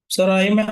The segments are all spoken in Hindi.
सर आई मैं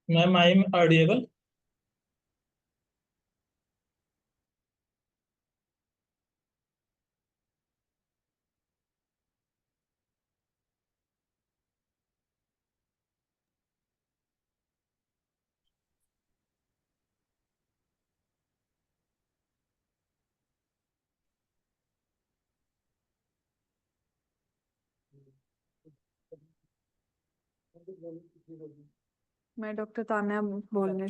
मैम आई एम ऑडिएबल। मैं डॉक्टर तान्या बोलने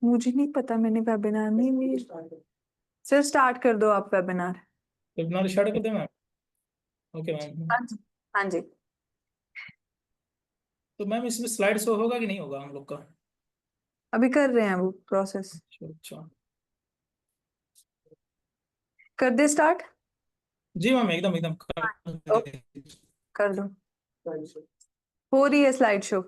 मुझे नहीं पता, मैंने वेबिनार नहीं ली। सर स्टार्ट कर दो आप वेबिनार। वेबिनार स्टार्ट कर दें मैम। Okay ma'am. हाँ जी। हाँ जी। तो मैम इसमें स्लाइड शो होगा कि नहीं होगा हम लोग का? अभी कर रहे हैं वो प्रोसेस। अच्छा अच्छा। कर दे स्टार्ट। जी मैम एकदम एकदम कर ओके, दीजिए। कर दो। हो रही है स्लाइड शो।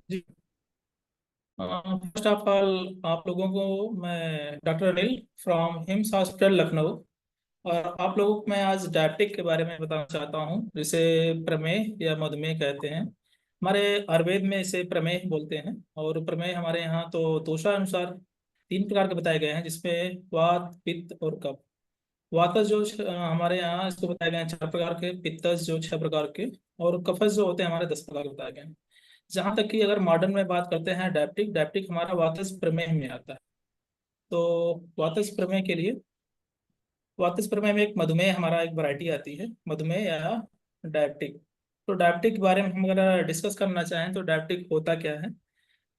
जी। फर्स्ट ऑफ ऑल आप लोगों को मैं doctor Anil from HIMS hospital Lucknow. और आप लोगों को मैं आज डायबिटिक के बारे में बताना चाहता हूँ, जिसे प्रमेह या मधुमेह कहते हैं। हमारे आयुर्वेद में इसे प्रमेह बोलते हैं। और प्रमेह हमारे यहाँ तो दोषानुसार 3 प्रकार के बताए गए हैं, जिसमें वात पित्त और कफ। वातस जो हमारे यहाँ इसको बताए गए हैं 4 प्रकार के, पित्तस जो 6 प्रकार के, और कफस जो होते हैं हमारे 10 प्रकार के बताए गए हैं। जहाँ तक कि अगर मॉडर्न में बात करते हैं, डायबिटिक डायबिटिक हमारा वातस प्रमेह में आता है। तो वातस प्रमेह के लिए, वातस प्रमेह में एक मधुमेह हमारा एक वैरायटी आती है, मधुमेह या डायबिटिक। तो डायबिटिक के बारे में हम अगर डिस्कस करना चाहें तो डायबिटिक होता क्या है।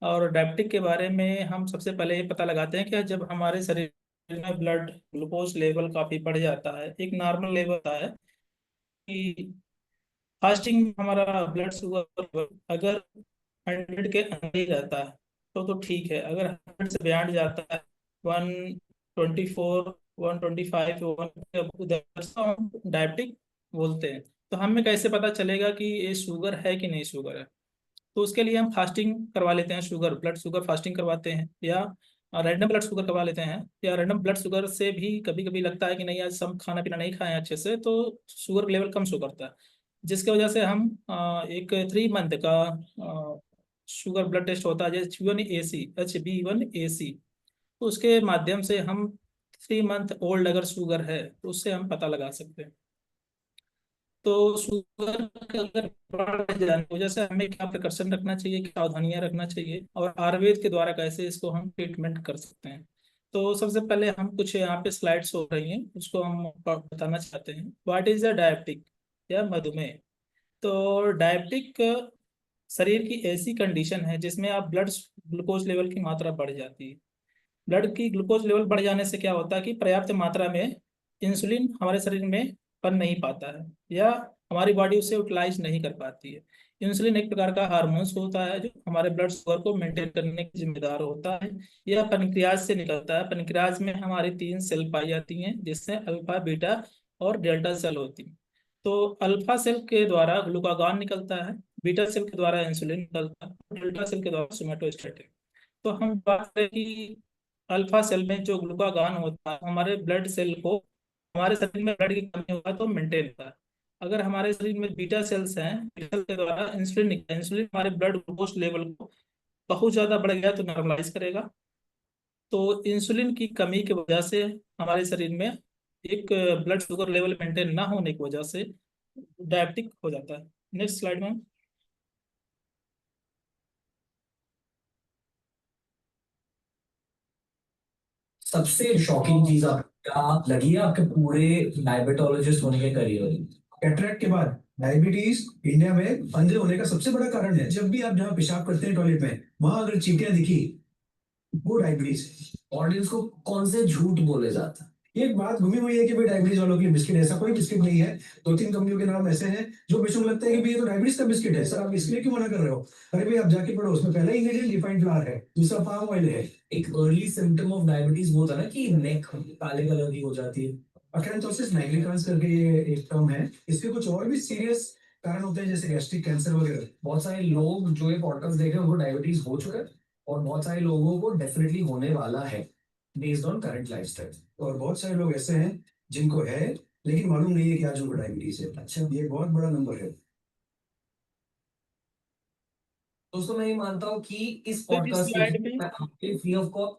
और डायबिटिक के बारे में हम सबसे पहले ये पता लगाते हैं कि जब हमारे शरीर में ब्लड ग्लूकोज लेवल काफी बढ़ जाता है, एक नॉर्मल लेवल होता है कि फास्टिंग हमारा ब्लड शुगर अगर 100 के अंदर ही रहता है तो ठीक है। अगर 100 से बयान जाता है 124, 125, उधर तो हम डायबिटिक बोलते हैं। तो हमें कैसे पता चलेगा कि ये शुगर है कि नहीं शुगर है? तो उसके लिए हम फास्टिंग करवा लेते हैं, शुगर ब्लड शुगर फास्टिंग करवाते हैं, या रैंडम ब्लड शुगर करवा लेते हैं। या रैंडम ब्लड शुगर से भी कभी कभी लगता है कि नहीं आज सब खाना पीना नहीं खाए अच्छे से, तो शुगर लेवल कम शो करता है, जिसकी वजह से हम एक 3 मंथ का शुगर ब्लड टेस्ट होता है, HbA1c। तो उसके माध्यम से हम 3 मंथ ओल्ड अगर शुगर है तो उससे हम पता लगा सकते हैं। तो शुगर अगर बढ़ जाने की वजह से हमें क्या प्रिकॉशन रखना चाहिए, क्या सावधानियां रखना चाहिए, और आयुर्वेद के द्वारा कैसे इसको हम ट्रीटमेंट कर सकते हैं। तो सबसे पहले हम कुछ यहाँ पे स्लाइड्स हो रही हैं उसको हम बताना चाहते हैं। व्हाट इज द डायबिटिक या मधुमेह? तो डायबिटिक शरीर की ऐसी कंडीशन है जिसमें आप ब्लड ग्लूकोज लेवल की मात्रा बढ़ जाती है। ब्लड की ग्लूकोज लेवल बढ़ जाने से क्या होता है कि पर्याप्त मात्रा में इंसुलिन हमारे शरीर में बन नहीं पाता है, या हमारी बॉडी उसे यूटिलाइज नहीं कर पाती है। इंसुलिन एक प्रकार का हार्मोन्स होता है जो हमारे ब्लड शुगर को मेंटेन करने के जिम्मेदार होता है। यह पेनक्रियाज से निकलता है। पेनक्रियाज में हमारी 3 सेल पाई जाती हैं जिससे अल्फा, बीटा और डेल्टा सेल होती हैं। तो अल्फा सेल के द्वारा ग्लूकागॉन निकलता है, बीटा सेल के द्वारा इंसुलिन निकलता है, डेल्टा सेल के द्वारा सोमेटोस्टेटिन। तो हम बात करें कि अल्फा सेल में जो ग्लूकागॉन होता है हमारे ब्लड सेल को, हमारे शरीर में ब्लड की कमी होगा तो मेंटेन होता है। अगर हमारे शरीर में बीटा सेल्स हैं, बीटा सेल के द्वारा इंसुलिन निकलता है। इंसुलिन हमारे ब्लड ग्लूकोज लेवल को बहुत ज्यादा बढ़ गया तो नॉर्मलाइज करेगा। तो इंसुलिन की कमी की वजह से हमारे शरीर में एक ब्लड शुगर लेवल मेंटेन ना होने की वजह से डायबिटिक हो जाता है। नेक्स्ट स्लाइड में। सबसे शॉकिंग चीज आपका लगी है आपके पूरे डायबिटोलॉजिस्ट होने के करियर में? कैटरेक्ट के बाद डायबिटीज इंडिया में अंधे होने का सबसे बड़ा कारण है। जब भी आप जहाँ पेशाब करते हैं टॉयलेट में, वहां अगर चींटियां दिखी, वो डायबिटीज। ऑडियंस को कौन से झूठ बोले जाता है? एक बात घूमी हुई है कि भाई डायबिटीज वालों के लिए बिस्किट, ऐसा कोई बिस्किट नहीं है। 2-3 कंपनियों के नाम ऐसे हैं जो बेशक लगता है कि भाई ये तो डायबिटीज का बिस्किट है, सर आप इसलिए क्यों मना कर रहे हो? अरे भाई आप जाके पढ़ो, उसमें पहला इंग्रेडिएंट रिफाइंड फ्लावर है, दूसरा पाम ऑयल है। एक अर्ली सिम्टम ऑफ डायबिटीज वो होता है ना कि नेक काले कलर की हो जाती है। अकेंथोसिस नाइग्रिकांस करके ये एक टर्म है। इसके कुछ और भी सीरियस कारण होते हैं जैसे गैस्ट्रिक कैंसर वगैरह। बहुत सारे लोग जो ये पॉडकास्ट देख रहे हैं उनको डायबिटीज हो चुका है, और बहुत सारे लोगों को डेफिनेटली होने वाला है बेस्ड ऑन करंट लाइफस्टाइल। और बहुत सारे लोग ऐसे हैं जिनको है लेकिन मालूम नहीं है कि आज उनको डायबिटीज है। अच्छा, ये बहुत बड़ा नंबर है। दोस्तों मैं ये मानता हूँ कि इस तो इस पॉडकास्ट के स्लाइड थ्रू में मैं आपके फ्री ऑफ कॉस्ट।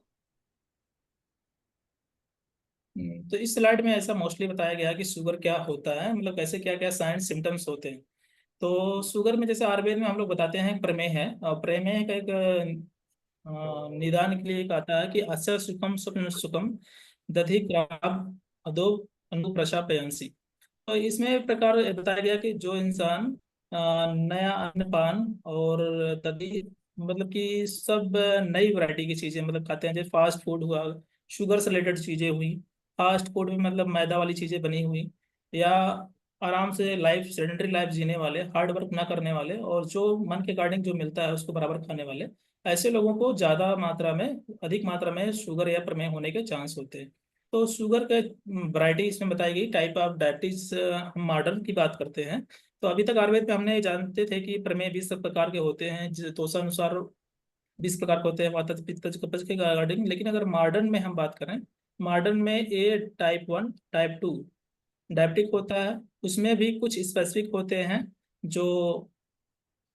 तो इस स्लाइड में ऐसा मोस्टली बताया गया कि शुगर क्या होता है, मतलब कैसे क्या क्या साइंस सिम्टम्स होते हैं। तो शुगर में जैसे आयुर्वेद में हम लोग बताते हैं प्रमेय है, और प्रमेय का एक निदान के लिए एक आता है कि अस्य सुखम स्वप्न सुखम दधि ग्राम अदो अनु प्रशापयंसी। तो इसमें एक प्रकार बताया गया कि जो इंसान नया अन्नपान और दधि, मतलब कि सब नई वैरायटी की चीजें मतलब खाते हैं, जैसे फास्ट फूड हुआ, शुगर से रिलेटेड चीजें हुई, फास्ट फूड में मतलब मैदा वाली चीजें बनी हुई, या आराम से लाइफ सेडेंटरी लाइफ जीने वाले, हार्ड वर्क ना करने वाले, और जो मन के अकॉर्डिंग जो मिलता है उसको बराबर खाने वाले, ऐसे लोगों को ज्यादा मात्रा में, अधिक मात्रा में शुगर या प्रमेह होने के चांस होते हैं। तो शुगर के वैरायटी इसमें बताई गई, टाइप ऑफ डायबिटीज। हम मॉडर्न की बात करते हैं तो अभी तक आयुर्वेद में हमने जानते थे कि प्रमेह 20 प्रकार के होते हैं, अनुसार 20 प्रकार के होते हैं वात पित्त कब्ज के अकॉर्डिंग। लेकिन अगर मॉडर्न में हम बात करें, मॉडर्न में ए टाइप 1, टाइप 2 डायबिटिक होता है। उसमें भी कुछ स्पेसिफिक होते हैं जो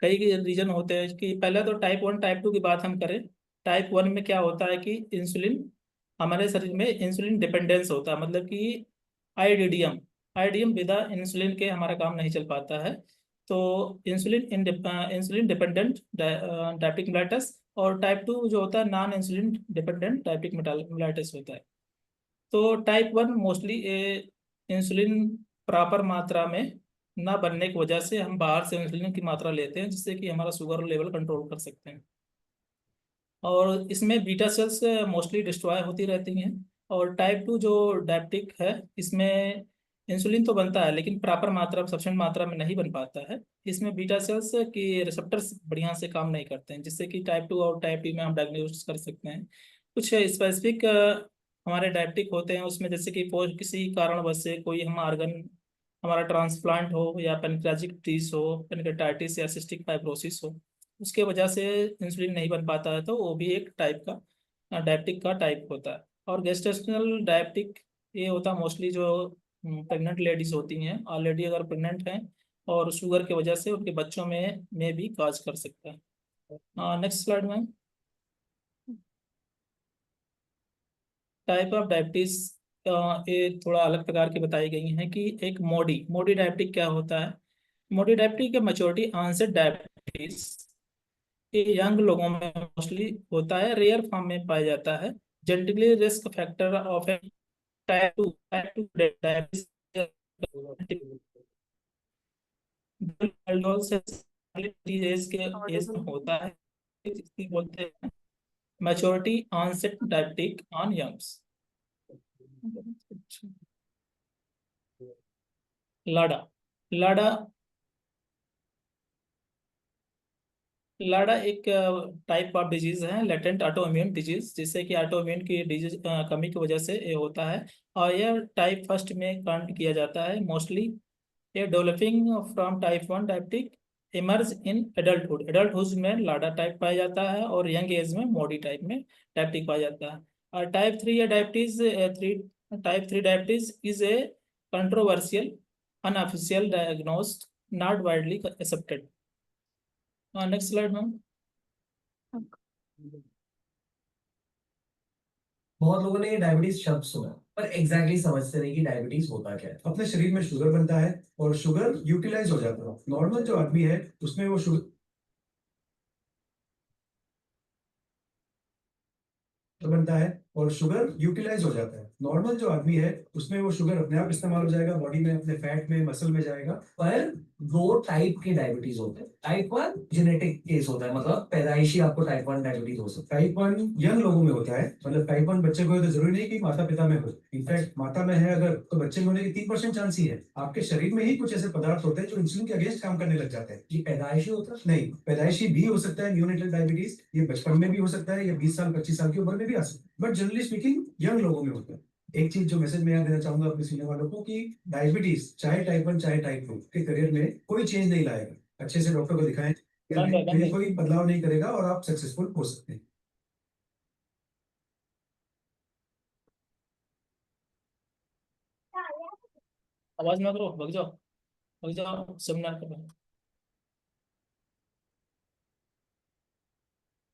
कई रीजन होते हैं कि पहले तो टाइप 1 टाइप 2 की बात हम करें। टाइप 1 में क्या होता है कि इंसुलिन, हमारे शरीर में इंसुलिन डिपेंडेंस होता है, मतलब कि आईडीडीएम, आईडीएम विदा इंसुलिन के हमारा काम नहीं चल पाता है। तो इंसुलिन डिपेंडेंट डायबिटिक मेलाइटस। और टाइप 2 जो होता है non insulin dependent diabetic mellitus होता है। तो टाइप 1 मोस्टली इंसुलिन प्रॉपर मात्रा में ना बनने की वजह से हम बाहर से इंसुलिन की मात्रा लेते हैं जिससे कि हमारा शुगर लेवल कंट्रोल कर सकते हैं। और इसमें बीटा सेल्स मोस्टली डिस्ट्रॉय होती रहती हैं। और टाइप 2 जो डायबिटिक है इसमें इंसुलिन तो बनता है लेकिन प्रॉपर मात्रा सफिशिएंट मात्रा में नहीं बन पाता है। इसमें बीटा सेल्स की रिसेप्टर्स बढ़िया से काम नहीं करते हैं, जिससे कि टाइप 2 और टाइप 2 में हम डायग्नोसिस कर सकते हैं। कुछ स्पेसिफिक हमारे डायबिटिक होते हैं उसमें, जैसे कि किसी कारणवश से कोई हम ऑर्गन हमारा ट्रांसप्लांट हो, या पेनक्रियाटिक डिजीज हो, पेनक्रेटाइटिस या सिस्टिक फाइब्रोसिस हो, उसके वजह से इंसुलिन नहीं बन पाता है, तो वो भी एक टाइप का डायबिटिक का टाइप होता है। और गेस्टेशनल डायबिटिक ये होता है मोस्टली जो प्रेग्नेंट लेडीज होती हैं, ऑलरेडी अगर प्रेग्नेंट हैं, और शुगर की वजह से उनके बच्चों में भी काज कर सकता है। नेक्स्ट स्लाइड में टाइप ऑफ डायबिटीज ये थोड़ा अलग प्रकार की बताई गई हैं कि एक मोडी मोडी डायबिटिक क्या होता है। मोडी डायबिटिक का मेच्योरिटी ऑनसेट डायबिटीज ये यंग लोगों में मोस्टली होता है, रेयर फॉर्म में पाया जाता है। Genetically risk factor of type 2 diabetes से एज के एज में होता है, इसकी बोलते हैं maturity onset diabetic on youngs. LADA LADA LADA एक टाइप ऑफ डिजीज है, लेटेंट ऑटो इम्यून डिजीज, जिससे कि ऑटो इम्यून की डिजीज कमी की वजह से ये होता है। और यह टाइप फर्स्ट में काउंट किया जाता है मोस्टली। ये developing from type 1 diabetic emerge in adulthood adulthood में लाडा टाइप पाया जाता है, और यंग एज में मोडी टाइप में डायबिटिक पाया जाता है। और टाइप 3 या diabetes three type 3 diabetes is a controversial unofficial diagnosed not widely accepted. Next slide ma'am. बहुत लोगों ने ये डायबिटीज शब्द सुना पर एग्जैक्टली समझते नहीं कि डायबिटीज होता क्या है। अपने शरीर में शुगर बनता है और शुगर यूटिलाइज हो जाता है। नॉर्मल जो आदमी है उसमें वो शुगर बनता है और शुगर यूटिलाइज हो जाता है। नॉर्मल जो आदमी है उसमें वो शुगर अपने आप इस्तेमाल हो जाएगा, बॉडी में अपने फैट में मसल में जाएगा। पर दो टाइप के डायबिटीज होते हैं। टाइप 1 जेनेटिक केस होता है, मतलब पैदाइशी आपको टाइप 1 डायबिटीज हो सकता है। टाइप 1 यंग लोगों में होता है, मतलब टाइप 1 बच्चे को है तो जरूरी नहीं कि माता पिता में हो। इनफैक्ट माता में है अगर तो बच्चे में होने की 3% चांस ही है। आपके शरीर में ही कुछ ऐसे पदार्थ होते हैं जो इंसुलिन के अगेंस्ट काम करने लग जाते हैं। ये पैदाइशी होता है नहीं, पैदाइशी भी हो सकता है न्यूनेटल डायबिटीज, ये बचपन में भी हो सकता है या 20 साल 25 साल की उम्र में भी आ सकता है, बट जनरली स्पीकिंग यंग लोगों में होता है। एक चीज जो मैसेज मैं यहाँ देना चाहूंगा अपने सुनने वालों को कि डायबिटीज चाहे टाइप 1 चाहे टाइप 2 के करियर में कोई चेंज नहीं लाएगा। अच्छे से डॉक्टर को दिखाएं, बंद ये है। कोई बदलाव नहीं करेगा और आप सक्सेसफुल हो सकते हैं। आवाज ना करो, भग जाओ सेमिनार कर।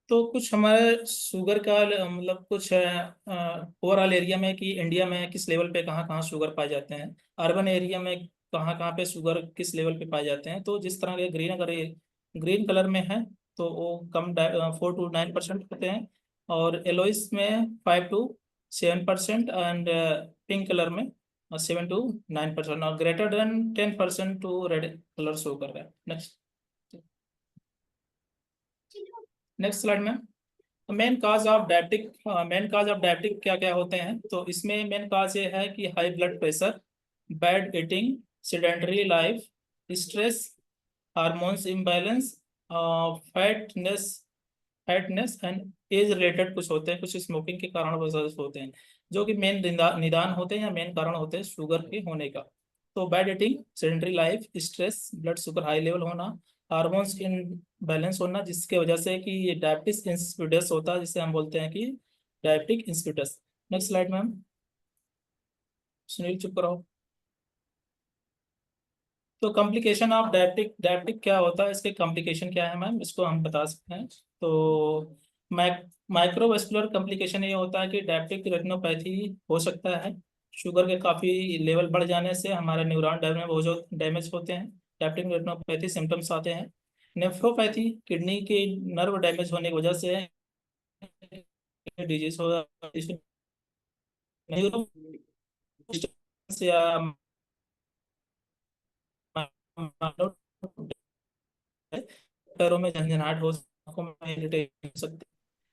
तो कुछ हमारे शुगर का मतलब कुछ ओवरऑल एरिया में कि इंडिया में किस लेवल पे कहाँ कहाँ शुगर पाए जाते हैं, अर्बन एरिया में कहाँ कहाँ पे शुगर किस लेवल पे पाए जाते हैं। तो जिस तरह के ग्रीन, अगर ये ग्रीन कलर में है तो वो कम 4 to 9% होते हैं, और येलोइस में 5 to 7%, एंड पिंक कलर में 7 to 9%, और greater than 10% to red colour show कर रहा है। नेक्स्ट नेक्स्ट स्लाइड में मेन काज ऑफ डायबिटिक क्या क्या होते हैं। तो इसमें मेन काज ये है कि high blood pressure, bad eating, sedentary life, stress, hormones imbalance, fatness fatness and age related कुछ होते हैं, कुछ स्मोकिंग के कारण वजह से होते हैं, जो कि मेन निदान होते हैं या मेन कारण होते हैं शुगर के होने का। तो bad eating, sedentary life, stress, blood sugar high level होना, हार्मोन्स इन बैलेंस होना, जिसके वजह से कि ये डायबिटिस इंसिपिडस होता है, जिसे हम बोलते हैं कि diabetic insipidus. Next slide ma'am. Sunil चुप करो। तो कॉम्प्लिकेशन ऑफ डायबिटिक डायबिटिक क्या होता है, इसके कॉम्प्लिकेशन क्या है मैम, इसको हम बता सकते हैं। तो माइक्रोवेस्कुलर कॉम्प्लिकेशन ये होता है कि डायबिटिक रेटिनोपैथी हो सकता है। शुगर के काफ़ी लेवल बढ़ जाने से हमारे न्यूरॉन डैमेज होते हैं, डायबिटिक रेटिनोपैथी सिम्टम्स आते हैं। नेफ्रोपैथी किडनी के नर्व डैमेज होने की वजह से डिजीज हो, न्यूरो या पैरों में झंझनाहट हो सकती है।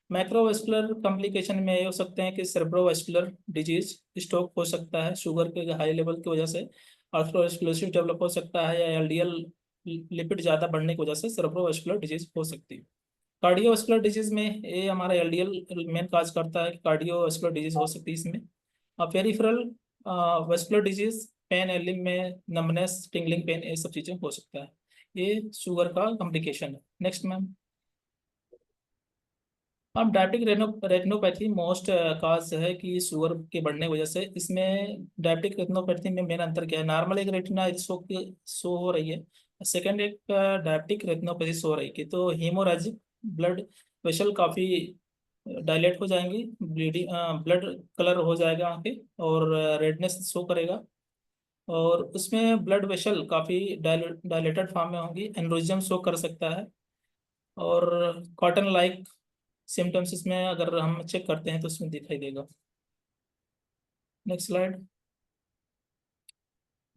मैक्रोवेस्कुलर कॉम्प्लिकेशन में ये हो सकते हैं कि सेरेब्रोवेस्कुलर डिजीज, स्ट्रोक हो सकता है शुगर के हाई लेवल की वजह से, आर्थरोस्क्लेरोसिस डेवलप हो सकता है, या एलडीएल लिपिड ज़्यादा बढ़ने की वजह से सेरेब्रोवेस्कुलर डिजीज हो सकती है। कार्डियोवास्कुलर डिजीज में ये हमारा एलडीएल मेन काज करता है, कार्डियोवास्कुलर डिजीज हो सकती है इसमें। पेरिफेरल वेस्कुलर डिजीज, पेन एलिम में नमनेस, टिंगलिंग पेन, ये सब चीज़ें हो सकता है। ये शुगर का कॉम्प्लिकेशन है। Next ma'am. अब डायबिटिक रेटिनोपैथी मोस्ट काज है कि शुगर के बढ़ने की वजह से। इसमें डायबिटिक रेटिनोपैथी में मेन अंतर क्या है? नॉर्मल एक रेटिना शो हो रही है, सेकंड एक डायबिटिक रेटिनोपैथी शो हो रही है, तो हीमोरेजिक ब्लड वेसल काफ़ी डायलेट हो जाएंगी, ब्लीडिंग ब्लड कलर हो जाएगा आंखें, और रेडनेस शो करेगा, और उसमें ब्लड वेसल काफ़ी डायलेटेड फॉर्म में होंगी, एनोरिज्म शो कर सकता है, और कॉटन लाइक सिम्टम्स इसमें अगर हम चेक करते हैं तो उसमें दिखाई देगा। Next slide.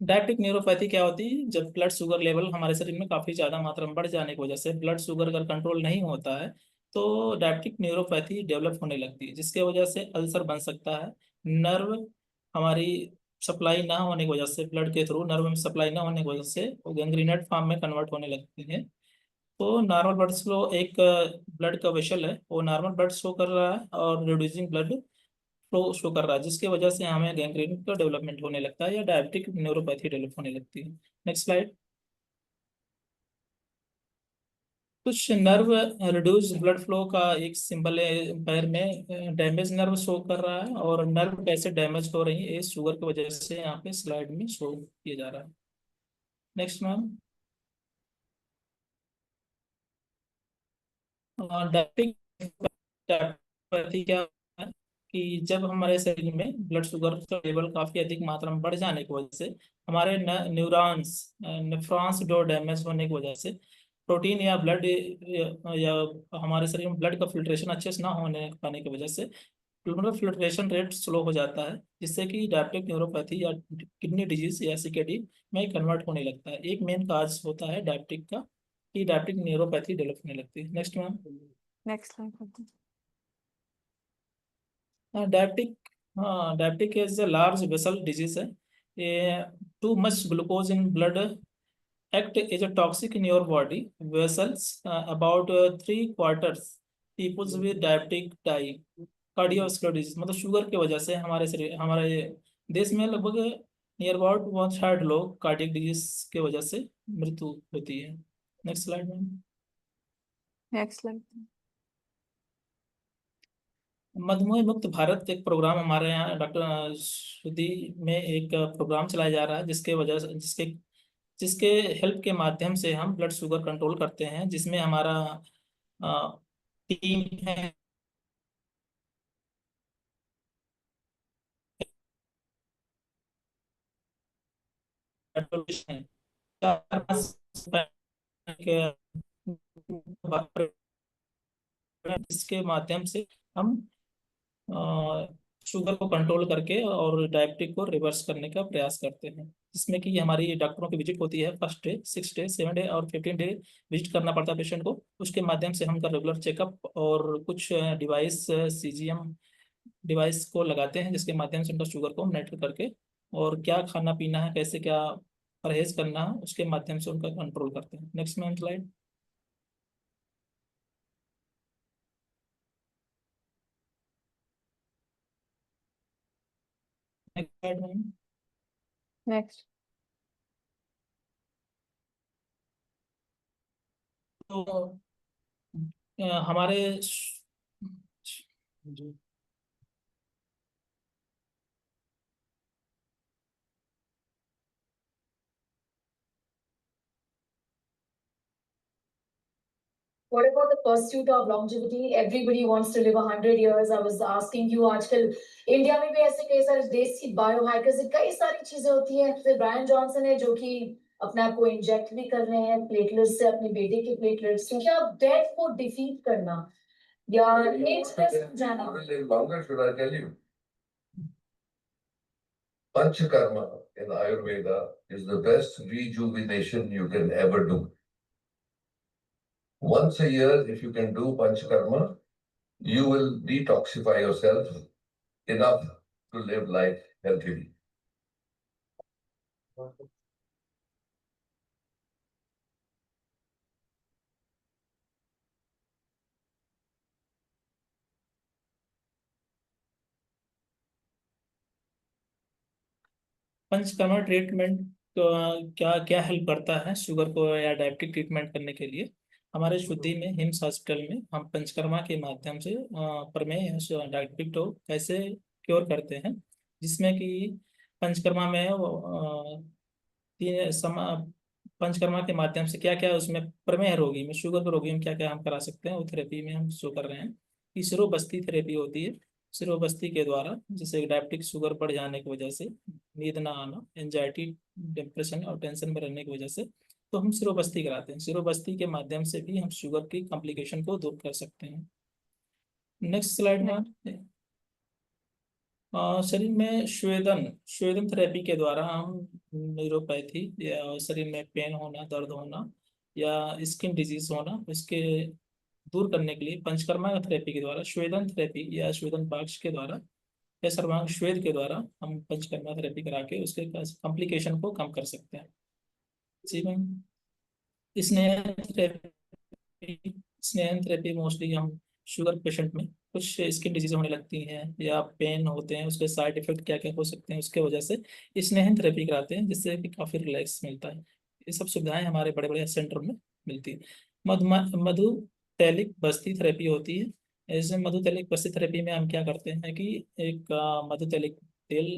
डायबिटिक न्यूरोपैथी क्या होती है? जब ब्लड शुगर लेवल हमारे शरीर में काफ़ी ज़्यादा मात्रा में बढ़ जाने की वजह से ब्लड शुगर अगर कंट्रोल नहीं होता है तो डायबिटिक न्यूरोपैथी डेवलप होने लगती है, जिसके वजह से अल्सर बन सकता है। नर्व हमारी सप्लाई ना होने की वजह से, ब्लड के थ्रू नर्व में सप्लाई ना होने की वजह से वो गैंग्रीनेट फॉर्म में कन्वर्ट होने लगती है। तो नॉर्मल ब्लड फ्लो एक ब्लड का वेसल है, वो नॉर्मल ब्लड शो कर रहा है और रिड्यूसिंग ब्लड फ्लो शो कर रहा है, जिसकी वजह से हमें गैंग्रीन का डेवलपमेंट होने लगता है या डायबिटिक न्यूरोपैथी डेवलप होने लगती है। Next slide. कुछ नर्व रिड्यूस ब्लड फ्लो का एक सिंबल है, पैर में डैमेज नर्व शो कर रहा है, और नर्व कैसे डैमेज हो रही है ये शुगर की वजह से यहाँ पे स्लाइड में शो किया जा रहा है। Next ma'am. डायबिटिक डायबिटोपैथी क्या है कि जब हमारे शरीर में ब्लड शुगर का लेवल काफी अधिक मात्रा में बढ़ जाने की वजह से हमारे न्यूरॉन्स नेफ्रॉन्स जो डैमेज होने की वजह से प्रोटीन या ब्लड या हमारे शरीर में ब्लड का फिल्ट्रेशन अच्छे से ना होने पाने की वजह से ब्लड फिल्ट्रेशन रेट स्लो हो जाता है, जिससे कि डायबिटिक न्यूरोपैथी या किडनी डिजीज या सीकेडी में कन्वर्ट होने लगता है। एक मेन काज होता है डायबिटिक का कि डायबिटिक न्यूरोपैथी डेवलप होने लगती है। Next ma'am. नेक्स्ट स्लाइड करते हैं। डायबिटिक, हाँ diabetic is a large vessel disease है। ये too much glucose in blood act as a toxic in your body vessels. About 3/4 people with diabetic die cardiovascular disease, मतलब शुगर की वजह से हमारे शरीर हमारे देश में लगभग नियर अबाउट 1/3 लोग कार्डियक डिजीज की वजह से मृत्यु होती है। नेक्स्ट स्लाइड में। Next slide. मधुमेह मुक्त भारत एक प्रोग्राम हमारे यहाँ डॉक्टर सुधी में एक प्रोग्राम चलाया जा रहा है, जिसके वजह से जिसके जिसके हेल्प के माध्यम से हम ब्लड शुगर कंट्रोल करते हैं, जिसमें हमारा टीम है, इसके माध्यम से हम शुगर को कंट्रोल करके और डायबिटिक को रिवर्स करने का प्रयास करते हैं, जिसमें कि हमारी डॉक्टरों की विजिट होती है, फर्स्ट डे, 6 डे, 7 डे और 15 डे विजिट करना पड़ता है पेशेंट को। उसके माध्यम से हम का रेगुलर चेकअप और कुछ डिवाइस सीजीएम डिवाइस को लगाते हैं, जिसके माध्यम से उनका शुगर को मॉनिटर करके और क्या खाना पीना है, कैसे क्या परहेज करना है, उसके माध्यम से उनका कंट्रोल करते हैं। Next ma'am slide. Next slide ma'am. Next. तो हमारे जी। What about the pursuit of longevity? Everybody wants to live 100 years. I was asking you, आजकल इंडिया में भी ऐसे कई सारे देसी बायोहैकर्स, कई सारी चीजें होती हैं। फिर ब्रायन जॉनसन है जो कि अपने आप को इंजेक्ट भी कर रहे हैं प्लेटलेट्स से, अपने बेटे के प्लेटलेट्स से, क्या डेथ को डिफीट करना या एज पे जाना? Longer, should I tell you? Panchakarma in Ayurveda is the best rejuvenation you can ever do. Once a year, if you can do Panchakarma, you will detoxify yourself enough to live life healthily. Panchakarma treatment क्या क्या हेल्प करता है शुगर को या डायबिटिक ट्रीटमेंट करने के लिए? हमारे शुद्धि में हिम्स हॉस्पिटल में हम पंचकर्मा के माध्यम से प्रमेह या डायबिटिक को कैसे क्योर करते हैं, जिसमें कि पंचकर्मा में तीन समा पंचकर्मा के माध्यम से क्या क्या उसमें प्रमेह रोगी में, शुगर के रोगी में क्या क्या हम करा सकते हैं, वो थेरेपी में हम शो कर रहे हैं कि सिरोबस्ती थेरेपी होती है। सिरोबस्ती के द्वारा जैसे डायबिटिक शुगर बढ़ जाने की वजह से नींद ना आना, एंजाइटी, डिप्रेशन और टेंशन में रहने की वजह से, तो हम सिरोबस्ती कराते हैं। सिरोबस्ती के माध्यम से भी हम शुगर की कॉम्प्लिकेशन को दूर कर सकते हैं। नेक्स्ट स्लाइड में शरीर में स्वेदन स्वेदन थेरेपी के द्वारा हम न्यूरोपैथी या शरीर में पेन होना, दर्द होना या स्किन डिजीज होना, इसके दूर करने के लिए पंचकर्मा थेरेपी के द्वारा, स्वेदन थेरेपी या स्वेदन पाक्ष के द्वारा या सर्वांग श्वेद के द्वारा हम पंचकर्मा थेरेपी करा के उसके कॉम्प्लिकेशन को कम कर सकते हैं। जी मैम। स्नेहन थेरेपी मोस्टली हम शुगर पेशेंट में कुछ स्किन डिजीज होने लगती हैं या पेन होते हैं, उसके साइड इफेक्ट क्या क्या हो सकते हैं, उसके वजह से स्नेहन थेरेपी कराते हैं, जिससे कि काफ़ी रिलैक्स मिलता है। ये सब सुविधाएं हमारे बड़े बड़े सेंटर में मिलती है। मधु तैलिक बस्ती थेरेपी होती है। ऐसे मधु तैलिक बस्ती थेरेपी में हम क्या करते हैं कि एक मधु तैलिक तेल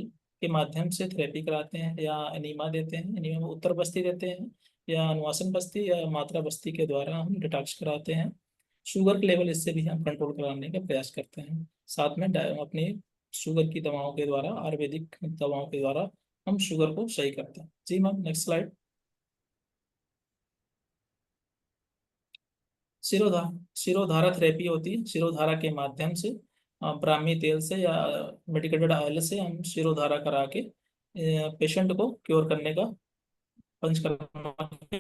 के माध्यम से थेरेपी कराते हैं या एनीमा देते हैं, एनीमा में उत्तर बस्ती देते हैं या अनुवासन बस्ती या मात्रा बस्ती के द्वारा हम डिटॉक्स कराते हैं। शुगर के लेवल इससे भी हम कंट्रोल कराने का प्रयास करते हैं। साथ में अपनी शुगर की दवाओं के द्वारा, आयुर्वेदिक दवाओं के द्वारा हम शुगर को सही करते हैं। जी ma'am, next slide. Shirodhara therapy होती है। शिरोधारा के माध्यम से ब्राह्मी तेल से या मेडिकेटेड ऑयल से हम शिरोधारा करा के पेशेंट को क्योर करने का पंचकर्मा के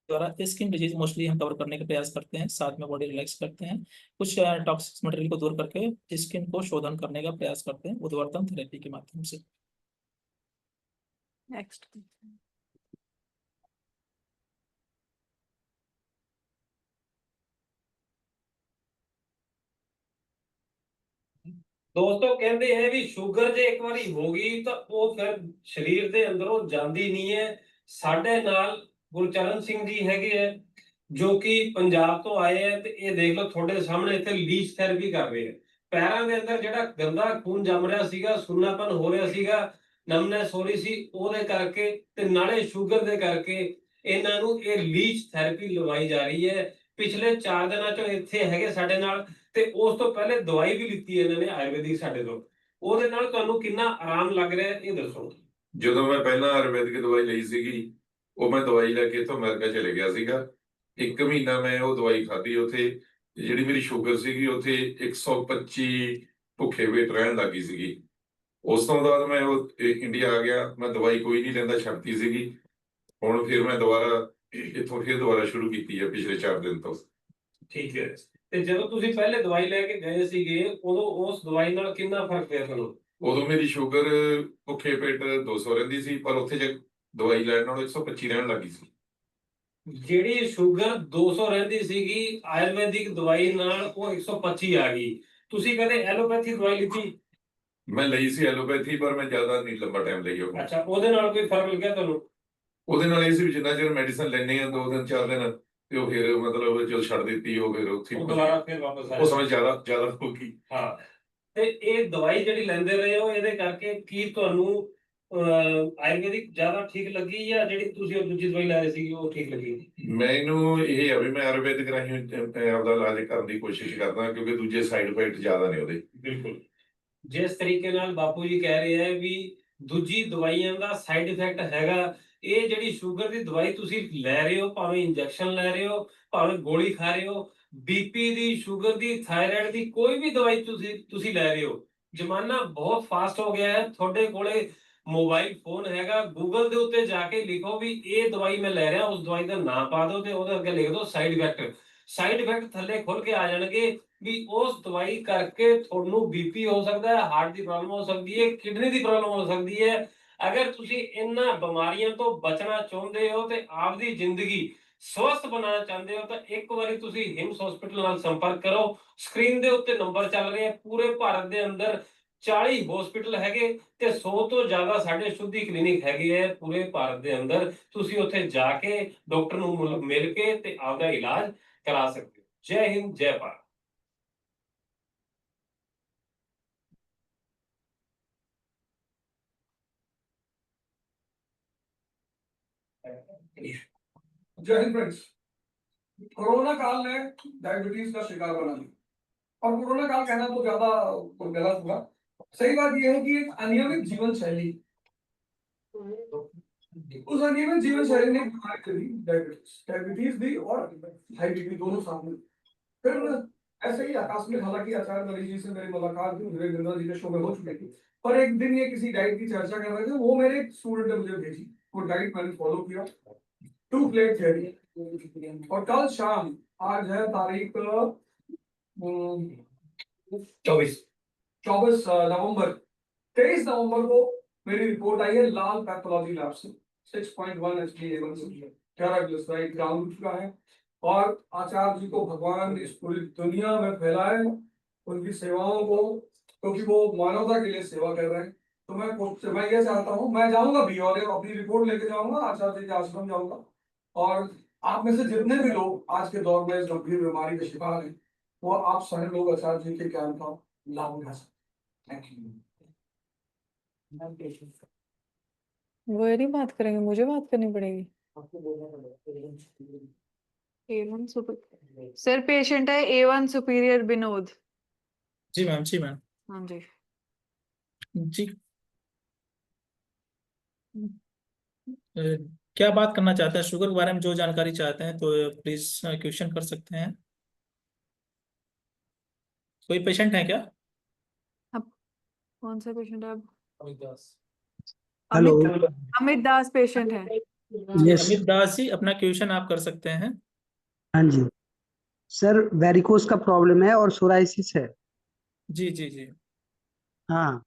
द्वारा स्किन डिजीज मोस्टली हम कवर करने का प्रयास करते हैं। साथ में बॉडी रिलैक्स करते हैं, कुछ टॉक्सिक मटेरियल को दूर करके स्किन को शोधन करने का प्रयास करते हैं उद्वर्तन थेरेपी के माध्यम से। नेक्स्ट। ਦੋਸਤੋ ਕਹਿੰਦੇ ਹੈ ਵੀ ਸ਼ੂਗਰ ਜੇ ਇੱਕ ਵਾਰੀ ਹੋ ਗਈ ਤਾਂ ਉਹ ਫਿਰ ਸਰੀਰ ਦੇ ਅੰਦਰੋਂ ਜਾਂਦੀ ਨਹੀਂ ਹੈ। ਸਾਡੇ ਨਾਲ ਗੁਰਚਰਨ ਸਿੰਘ ਜੀ ਹੈਗੇ ਹੈ ਜੋ ਕਿ ਪੰਜਾਬ ਤੋਂ ਆਏ ਹੈ ਤੇ ਇਹ ਦੇਖ ਲਓ ਤੁਹਾਡੇ ਸਾਹਮਣੇ ਇੱਥੇ ਲੀਚ ਥੈਰੇਪੀ ਕਰ ਰਹੇ ਹੈ। ਪੈਰਾਂ ਦੇ ਅੰਦਰ ਜਿਹੜਾ ਗੰਦਾ ਖੂਨ ਜੰਮ ਰਿਹਾ ਸੀਗਾ, ਸੁੰਨਾਪਨ ਹੋ ਰਿਹਾ ਸੀਗਾ, ਨਮਨੈਸ ਹੋ ਰਹੀ ਸੀ, ਉਹਦੇ ਕਰਕੇ ਤੇ ਨਾਲੇ ਸ਼ੂਗਰ ਦੇ ਕਰਕੇ ਇਹਨਾਂ ਨੂੰ ਇਹ ਲੀਚ ਥੈਰੇਪੀ ਲਵਾਈ ਜਾ ਰਹੀ ਹੈ। ਪਿਛਲੇ 4 ਦਿਨਾਂ ਚੋਂ ਇੱਥੇ ਹੈਗੇ ਸਾਡੇ ਨਾਲ ਤੇ ਉਸ ਤੋਂ ਪਹਿਲੇ ਦਵਾਈ ਵੀ ਲਿੱਤੀ ਇਹਨਾਂ ਨੇ ਆਯੁਰਵੈਦਿਕ ਸਾਡੇ ਤੋਂ। ਉਹਦੇ ਨਾਲ ਤੁਹਾਨੂੰ ਕਿੰਨਾ ਆਰਾਮ ਲੱਗ ਰਿਹਾ ਇਹ ਦੱਸੋ। ਜਦੋਂ ਮੈਂ ਪਹਿਲਾਂ ਆਯੁਰਵੈਦਿਕ ਦਵਾਈ ਲਈ ਸੀਗੀ, ਉਹ ਮੈਂ ਦਵਾਈ ਲੈ ਕੇ ਇੱਥੋਂ ਅਮਰੀਕਾ ਚਲੇ ਗਿਆ ਸੀਗਾ। 1 ਮਹੀਨਾ ਮੈਂ ਉਹ ਦਵਾਈ ਖਾਧੀ। ਉੱਥੇ ਜਿਹੜੀ ਮੇਰੀ ਸ਼ੂਗਰ ਸੀਗੀ ਉੱਥੇ 125 ਭੁੱਖੇ ਵੇਟ ਰਹਿਣ ਲੱਗੀ ਸੀਗੀ। ਉਸ ਤੋਂ ਬਾਅਦ ਮੈਂ ਉਹ ਇੰਡੀਆ ਆ ਗਿਆ। ਮੈਂ ਦਵਾਈ ਕੋਈ ਨਹੀਂ ਲੈਂਦਾ, ਛੱਡਤੀ ਸੀਗੀ। ਹੁਣ ਫਿਰ ਮੈਂ ਇੱਥੋਂ ਦੁਬਾਰਾ ਸ਼ੁਰੂ ਕੀਤੀ ਹੈ ਪਿਛਲੇ 4 ਦਿਨ ਤੋਂ। ਠੀਕ ਹੈ। ਤੇ ਜਦੋਂ ਤੁਸੀਂ ਪਹਿਲੇ ਦਵਾਈ ਲੈ ਕੇ ਗਏ ਸੀਗੇ ਉਦੋਂ ਉਸ ਦਵਾਈ ਨਾਲ ਕਿੰਨਾ ਫਰਕ ਪਿਆ ਤੁਹਾਨੂੰ? ਉਦੋਂ ਮੇਰੀ ਸ਼ੂਗਰ ਭੁੱਖੇ ਪੇਟ 200 ਰਹਿੰਦੀ ਸੀ, ਪਰ ਉੱਥੇ ਜੇ ਦਵਾਈ ਲੈਣ ਨਾਲ 125 ਰਹਿਣ ਲੱਗੀ ਸੀ। ਜਿਹੜੀ ਸ਼ੂਗਰ 200 ਰਹਿੰਦੀ ਸੀਗੀ ਆਯੁਰਵੈਦਿਕ ਦਵਾਈ ਨਾਲ ਉਹ 125 ਆ ਗਈ। ਤੁਸੀਂ ਕਦੇ ਐਲੋਪੈਥੀ ਦਵਾਈ ਲਿੱਤੀ? ਮੈਂ ਲਈ ਸੀ ਐਲੋਪੈਥੀ, ਪਰ ਮੈਂ ਜ਼ਿਆਦਾ ਨਹੀਂ ਲੰਬਾ ਟਾਈਮ ਲਈ ਉਹ। ਅੱਛਾ, ਉਹਦੇ ਨਾਲ ਕੋਈ ਫਰਕ ਲੱਗਿਆ ਤੁਹਾਨੂੰ? ਉਹਦੇ ਨਾਲ ਇਹ ਸੀ ਵੀ ਜਿੰਨਾ ਚਿਰ ਮੈਡੀਸਨ ਲੈਣੇ ਆ 2 ਦਿਨ 4 ਦਿਨ, ਤੇ ਉਹ ਫਿਰ ਮਤਲਬ ਜਦੋਂ ਛੱਡ ਦਿੱਤੀ ਉਹ ਫਿਰ ਉੱਥੇ ਦੁਬਾਰਾ ਫਿਰ ਵਾਪਸ ਆਇਆ। ਉਹ ਸਮੇਂ ਜ਼ਿਆਦਾ ਹੋ ਗਈ। ਹਾਂ, ਤੇ ਇਹ ਦਵਾਈ ਜਿਹੜੀ ਲੈਂਦੇ ਰਹੇ ਹੋ ਇਹਦੇ ਕਰਕੇ ਕੀ ਤੁਹਾਨੂੰ ਆਯੁਰਵੈਦਿਕ ਜ਼ਿਆਦਾ ਠੀਕ ਲੱਗੀ ਜਾਂ ਜਿਹੜੀ ਤੁਸੀਂ ਉਹ ਦੂਜੀ ਦਵਾਈ ਲੈ ਰਹੇ ਸੀ ਉਹ ਠੀਕ ਲੱਗੀ? ਮੈਨੂੰ ਇਹ ਆ ਵੀ ਮੈਂ ਆਯੁਰਵੈਦਿਕ ਰਾਹੀਂ ਆਪਦਾ ਇਲਾਜ ਕਰਨ ਦੀ ਕੋਸ਼ਿਸ਼ ਕਰਦਾ, ਕਿਉਂਕਿ ਦੂਜੇ ਸਾਈਡ ਇਫੈਕਟ ਜ਼ਿਆਦਾ ਨੇ ਉਹਦੇ। ਬਿਲਕੁਲ, ਜਿਸ ਤਰੀਕੇ ਨਾਲ ਬਾਪੂ ਜੀ ਕਹਿ ਰਹੇ ਹੈ ਵੀ ਦੂਜੀ ਦਵਾਈਆਂ ਦਾ ਸਾਈਡ ਇਫੈਕਟ ਹੈਗਾ, ਇਹ ਜਿਹੜੀ ਸ਼ੂਗਰ ਦੀ ਦਵਾਈ ਤੁਸੀਂ ਲੈ ਰਹੇ ਹੋ, ਭਾਵੇਂ ਇੰਜੈਕਸ਼ਨ ਲੈ ਰਹੇ ਹੋ, ਭਾਵੇਂ ਗੋਲੀ ਖਾ ਰਹੇ ਹੋ, ਬੀਪੀ ਦੀ, ਸ਼ੂਗਰ ਦੀ, ਥਾਇਰਾਇਡ ਦੀ, ਕੋਈ ਵੀ ਦਵਾਈ ਤੁਸੀਂ ਲੈ ਰਹੇ ਹੋ, ਜ਼ਮਾਨਾ ਬਹੁਤ ਫਾਸਟ ਹੋ ਗਿਆ ਹੈ। ਤੁਹਾਡੇ ਕੋਲੇ ਮੋਬਾਈਲ ਫੋਨ ਹੈਗਾ, ਗੂਗਲ ਦੇ ਉੱਤੇ ਜਾ ਕੇ ਲਿਖੋ ਵੀ ਇਹ ਦਵਾਈ ਮੈਂ ਲੈ ਰਿਹਾ, ਉਸ ਦਵਾਈ ਦਾ ਨਾਮ ਪਾ ਦਿਓ ਤੇ ਉਹਦੇ ਅੱਗੇ ਲਿਖ ਦਿਓ ਸਾਈਡ ਇਫੈਕਟ। ਸਾਈਡ ਇਫੈਕਟ ਥੱਲੇ ਖੁੱਲ ਕੇ ਆ ਜਾਣਗੇ ਵੀ ਉਸ ਦਵਾਈ ਕਰਕੇ ਤੁਹਾਨੂੰ ਬੀਪੀ ਹੋ ਸਕਦਾ ਹੈ, ਹਾਰਟ ਦੀ ਪ੍ਰੋਬਲਮ ਹੋ ਸਕਦੀ ਹੈ, ਕਿਡਨੀ ਦੀ ਪ੍ਰੋਬਲਮ ਹੋ ਸਕਦੀ ਹੈ। ਅਗਰ ਤੁਸੀਂ ਇਹਨਾਂ ਬਿਮਾਰੀਆਂ ਤੋਂ ਬਚਣਾ ਚਾਹੁੰਦੇ ਹੋ ਤੇ ਆਪਦੀ ਜ਼ਿੰਦਗੀ ਸਵਸਥ ਬਣਾਉਣਾ ਚਾਹੁੰਦੇ ਹੋ ਤਾਂ ਇੱਕ ਵਾਰੀ ਤੁਸੀਂ ਹਿਮਸ ਹਸਪੀਟਲ ਨਾਲ ਸੰਪਰਕ ਕਰੋ। ਸਕਰੀਨ ਦੇ ਉੱਤੇ ਨੰਬਰ ਚੱਲ ਰਹੇ ਆ। ਪੂਰੇ ਭਾਰਤ ਦੇ ਅੰਦਰ 40 ਹਸਪੀਟਲ ਹੈਗੇ ਤੇ 100 ਤੋਂ ਜ਼ਿਆਦਾ ਸਾਡੇ ਸ਼ੁੱਧੀ ਕਲੀਨਿਕ ਹੈਗੇ ਆ ਪੂਰੇ ਭਾਰਤ ਦੇ ਅੰਦਰ। ਤੁਸੀਂ ਉੱਥੇ ਜਾ ਕੇ ਡਾਕਟਰ ਨੂੰ ਮਿਲ ਕੇ ਤੇ ਆਪਦਾ ਇਲਾਜ ਕਰਾ ਸਕਦੇ ਹੋ। ਜੈ ਹਿੰਦ, ਜੈ ਭਾਰਤ। जय हिंद फ्रेंड्स। कोरोना काल ने डायबिटीज का शिकार बना दिया और कोरोना काल कहना तो ज्यादा गलत हुआ। सही बात यह है कि एक अनियमित जीवन शैली, उस अनियमित जीवन शैली ने बीमारी कर दी, डायबिटीज दी और हाई बीपी दोनों सामने। फिर ऐसे ही आकस्मिक, हालांकि आचार्य मरीज जी से मेरी मुलाकात विवेक बिंद्रा जी के शो में हो चुकी थी, पर एक दिन ये किसी डाइट की चर्चा कर रहे थे, वो मेरे एक स्टूडेंट ने मुझे भेजी, वो डाइट मैंने फॉलो किया, 2 प्लेट थेरी। और कल शाम, आज है तारीख 24 नवंबर, 23 नवंबर को मेरी रिपोर्ट आई है लाल पैथोलॉजी लैब से। 6.1 HbA1c ट्राइग्लिसराइड डाउन हो चुका है और आचार्य जी को भगवान इस पूरी दुनिया में फैलाए उनकी सेवाओं को, क्योंकि वो मानवता के लिए सेवा कर रहे हैं। तो मैं ये चाहता हूँ, मैं जाऊंगा भी और अपनी रिपोर्ट लेके जाऊंगा, आचार्य जी के आश्रम जाऊंगा और आप में से जितने भी लोग आज के दौर में इस गंभीर बीमारी के शिकार हैं, वो आप सारे लोग आचार्य जी के ज्ञान का लाभ उठा सकते हैं। Thank you. वो नहीं बात करेंगे, मुझे बात करनी पड़ेगी। A1 सुपर सर, पेशेंट है A1 सुपीरियर विनोद। जी मैम, जी मैम, हाँ जी। जी। अ, क्या बात करना चाहते हैं? शुगर के बारे में जो जानकारी चाहते हैं तो प्लीज क्वेश्चन कर सकते हैं। कोई पेशेंट है क्या? अब कौन सा पेशेंट है? अब हेलो। अमित दास पेशेंट है। यस। अमित दास जी, अपना क्वेश्चन आप कर सकते हैं। हाँ जी सर, वेरिकोस का प्रॉब्लम है और सोराइसिस है। जी जी जी। हाँ,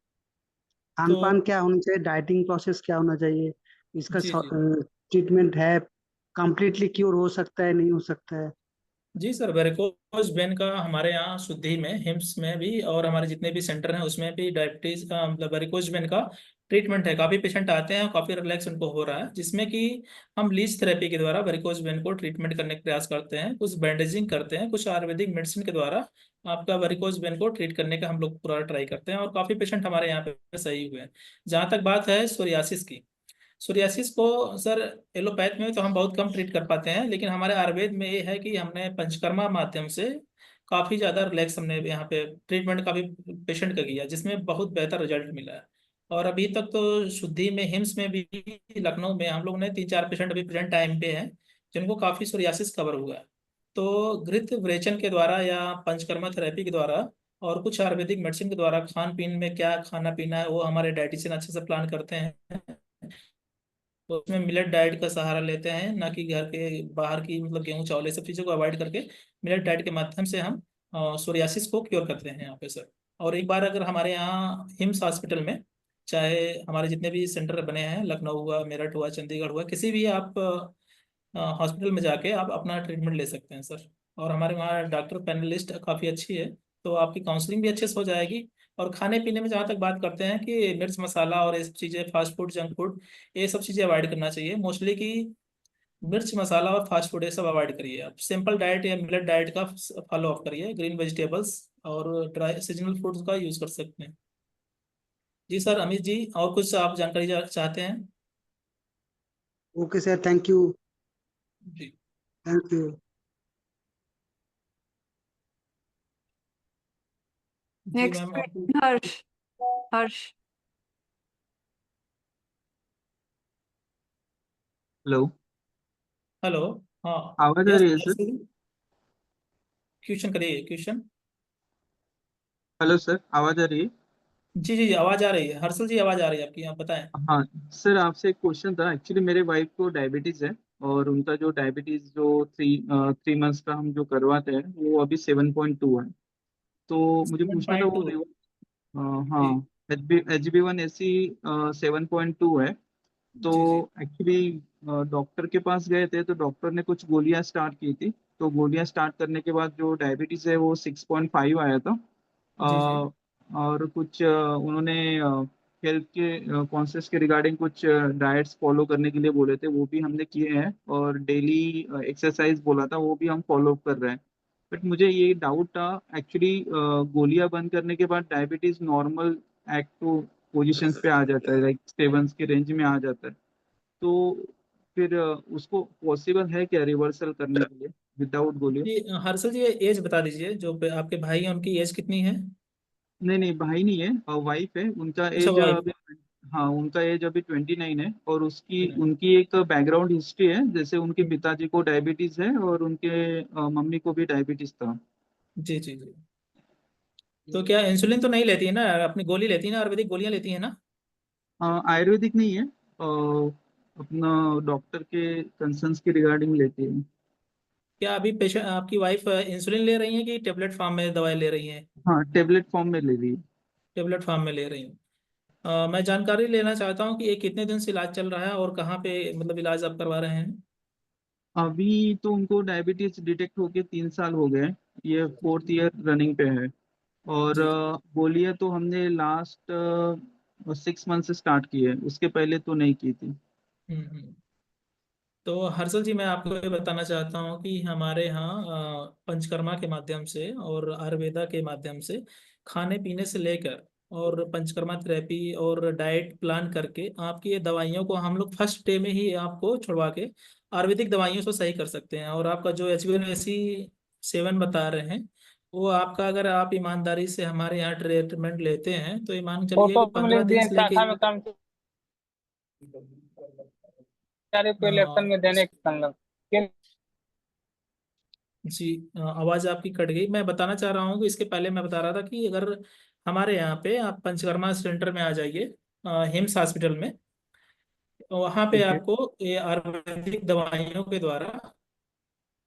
खान तो पान क्या होना चाहिए, डाइटिंग प्रोसेस क्या होना चाहिए, इसका जी जी ट्रीटमेंट है, कंप्लीटली क्योर हो सकता है नहीं हो सकता है? जी सर, वेरिकोज वेन का हमारे यहाँ शुद्धि में, हिम्स में भी और हमारे जितने भी सेंटर हैं उसमें भी डायबिटीज का मतलब वेरिकोज वेन का ट्रीटमेंट है। काफ़ी पेशेंट आते हैं और काफ़ी रिलैक्स उनको हो रहा है, जिसमें कि हम लीच थेरेपी के द्वारा वेरिकोज वेन को ट्रीटमेंट करने का प्रयास करते हैं। कुछ बैंडेजिंग करते हैं, कुछ आयुर्वेदिक मेडिसिन के द्वारा आपका वेरिकोज वेन को ट्रीट करने का हम लोग पूरा ट्राई करते हैं और काफ़ी पेशेंट हमारे यहाँ पे सही हुए हैं। जहाँ तक बात है सोरियासिस की, सोरियासिस को सर एलोपैथ में तो हम बहुत कम ट्रीट कर पाते हैं, लेकिन हमारे आयुर्वेद में ये है कि हमने पंचकर्मा माध्यम से काफ़ी ज़्यादा रिलैक्स हमने यहाँ पे ट्रीटमेंट काफ़ी पेशेंट का किया, जिसमें बहुत बेहतर रिजल्ट मिला है। और अभी तक तो शुद्धि में, हिम्स में भी, लखनऊ में हम लोग ने 3-4 पेशेंट अभी प्रेजेंट टाइम पे हैं जिनको काफ़ी सोरियासिस कवर हुआ है। तो घृत विरेचन के द्वारा या पंचकर्मा थेरेपी के द्वारा और कुछ आयुर्वेदिक मेडिसिन के द्वारा खान पीन में क्या खाना पीना है वो हमारे डाइटिशियन अच्छे से प्लान करते हैं। तो उसमें मिलेट डाइट का सहारा लेते हैं, ना कि घर के बाहर की मतलब गेहूं चावल ये सब चीज़ों को अवॉइड करके मिलेट डाइट के माध्यम से हम सोरियासिस को क्योर करते हैं यहाँ पे सर। और एक बार अगर हमारे यहाँ हिम्स हॉस्पिटल में, चाहे हमारे जितने भी सेंटर बने हैं, लखनऊ हुआ, मेरठ हुआ, चंडीगढ़ हुआ, किसी भी आप हॉस्पिटल में जाके आप अपना ट्रीटमेंट ले सकते हैं सर। और हमारे वहाँ डॉक्टर पैनलिस्ट काफ़ी अच्छी है, तो आपकी काउंसलिंग भी अच्छे से हो जाएगी। और खाने पीने में जहाँ तक बात करते हैं कि मिर्च मसाला और ये सब चीज़ें, फास्ट फूड, जंक फूड, ये सब चीज़ें अवॉइड करना चाहिए मोस्टली। कि मिर्च मसाला और फास्ट फूड ये सब अवॉइड करिए, आप सिंपल डाइट या मिलेट डाइट का फॉलो अप करिए, ग्रीन वेजिटेबल्स और ड्राई सीजनल फूड्स का यूज़ कर सकते हैं। जी सर। अमित जी, और कुछ आप जानकारी चाहते हैं? Okay sir, thank you. जी थैंक यू। जी नेक्स्ट मैम, आपको हर्ष। हर्ष। Hello, hello. हाँ। आवाज आ यस, रही है सर? क्वेश्चन करिए, क्वेश्चन। हेलो सर, आवाज आ रही है? जी जी आवाज आ रही है, हर्षल जी आवाज आ रही है आपकी, आप बताएं। हाँ सर, आपसे एक क्वेश्चन था। एक्चुअली मेरे वाइफ को डायबिटीज है, और उनका जो डायबिटीज जो 3 मंथ्स का हम जो करवाते हैं वो अभी 7.2 है। तो मुझे सेवन पूछना था पॉइंट वो टू जी हाँ, HbA1c 7.2 है। तो जी जी। एक्चुअली डॉक्टर के पास गए थे, तो डॉक्टर ने कुछ गोलियां स्टार्ट की थी। तो गोलियां स्टार्ट करने के बाद जो डायबिटीज है वो 6.5 आया था। जी जी। और कुछ उन्होंने हेल्थ के कॉन्शियस के रिगार्डिंग कुछ डाइट्स फॉलो करने के लिए बोले थे, वो भी हमने किए हैं। और डेली एक्सरसाइज बोला था, वो भी हम फॉलो कर रहे हैं। बट मुझे ये डाउट था एक्चुअली, गोलियां बंद करने के बाद डायबिटीज नॉर्मल एक्टिव पोजीशंस पे आ जाता है, लाइक सेवंस के रेंज में आ जाता है। तो फिर उसको पॉसिबल है क्या रिवर्सल करने के लिए विदाउट गोलियां? जी हर्षल जी एज बता दीजिए, जो आपके भाई हैं उनकी एज कितनी है? नहीं नहीं, भाई नहीं है, वाइफ है। उनका अच्छा एज वाइफ। अभी, हाँ उनका एज अभी 29 है। और उसकी उनकी एक बैकग्राउंड हिस्ट्री है, जैसे उनके पिताजी को डायबिटीज है और उनके मम्मी को भी डायबिटीज था। जी जी जी। तो क्या इंसुलिन तो नहीं लेती है ना, अपनी गोली लेती है ना, आयुर्वेदिक गोलियां लेती है ना? आयुर्वेदिक नहीं है, अपना डॉक्टर के कंसर्न्स के रिगार्डिंग लेती है। क्या अभी पेशेंट आपकी वाइफ इंसुलिन ले रही है कि टेबलेट फॉर्म में दवाई ले रही है? हाँ, टेबलेट फॉर्म में ले रही है। टेबलेट फॉर्म में ले रही है। मैं जानकारी लेना चाहता हूँ कि ये कितने दिन से इलाज चल रहा है और कहाँ पे मतलब इलाज आप करवा रहे हैं? अभी तो उनको डायबिटीज डिटेक्ट होके 3 साल हो गए हैं। ये 4th ईयर रनिंग पे है। और जी। गोलियां तो हमने लास्ट 6 मंथ से स्टार्ट की है, उसके पहले तो नहीं की थी। हम्म। तो हर्षल जी मैं आपको ये बताना चाहता हूँ कि हमारे यहाँ पंचकर्मा के माध्यम से और आयुर्वेदा के माध्यम से खाने पीने से लेकर और पंचकर्मा थेरेपी और डाइट प्लान करके आपकी ये दवाइयों को हम लोग फर्स्ट डे में ही आपको छुड़वा के आयुर्वेदिक दवाइयों से सही कर सकते हैं। और आपका जो HbA1c 7 बता रहे हैं, वो आपका अगर आप ईमानदारी से हमारे यहाँ ट्रीटमेंट लेते हैं तो ये मान के चलिए फोटो कि में 15 लिख दिन दिए से लेके शाखा में कर्मचारी को इलेक्शन में देने के संगत के जी आवाज आपकी कट गई। मैं बताना चाह रहा हूँ कि इसके पहले मैं बता रहा था कि अगर हमारे यहाँ पे आप पंचकर्मा सेंटर में आ जाइए, हिम्स हॉस्पिटल में, वहाँ पे ठीक है। आपको ये आयुर्वेदिक दवाइयों के द्वारा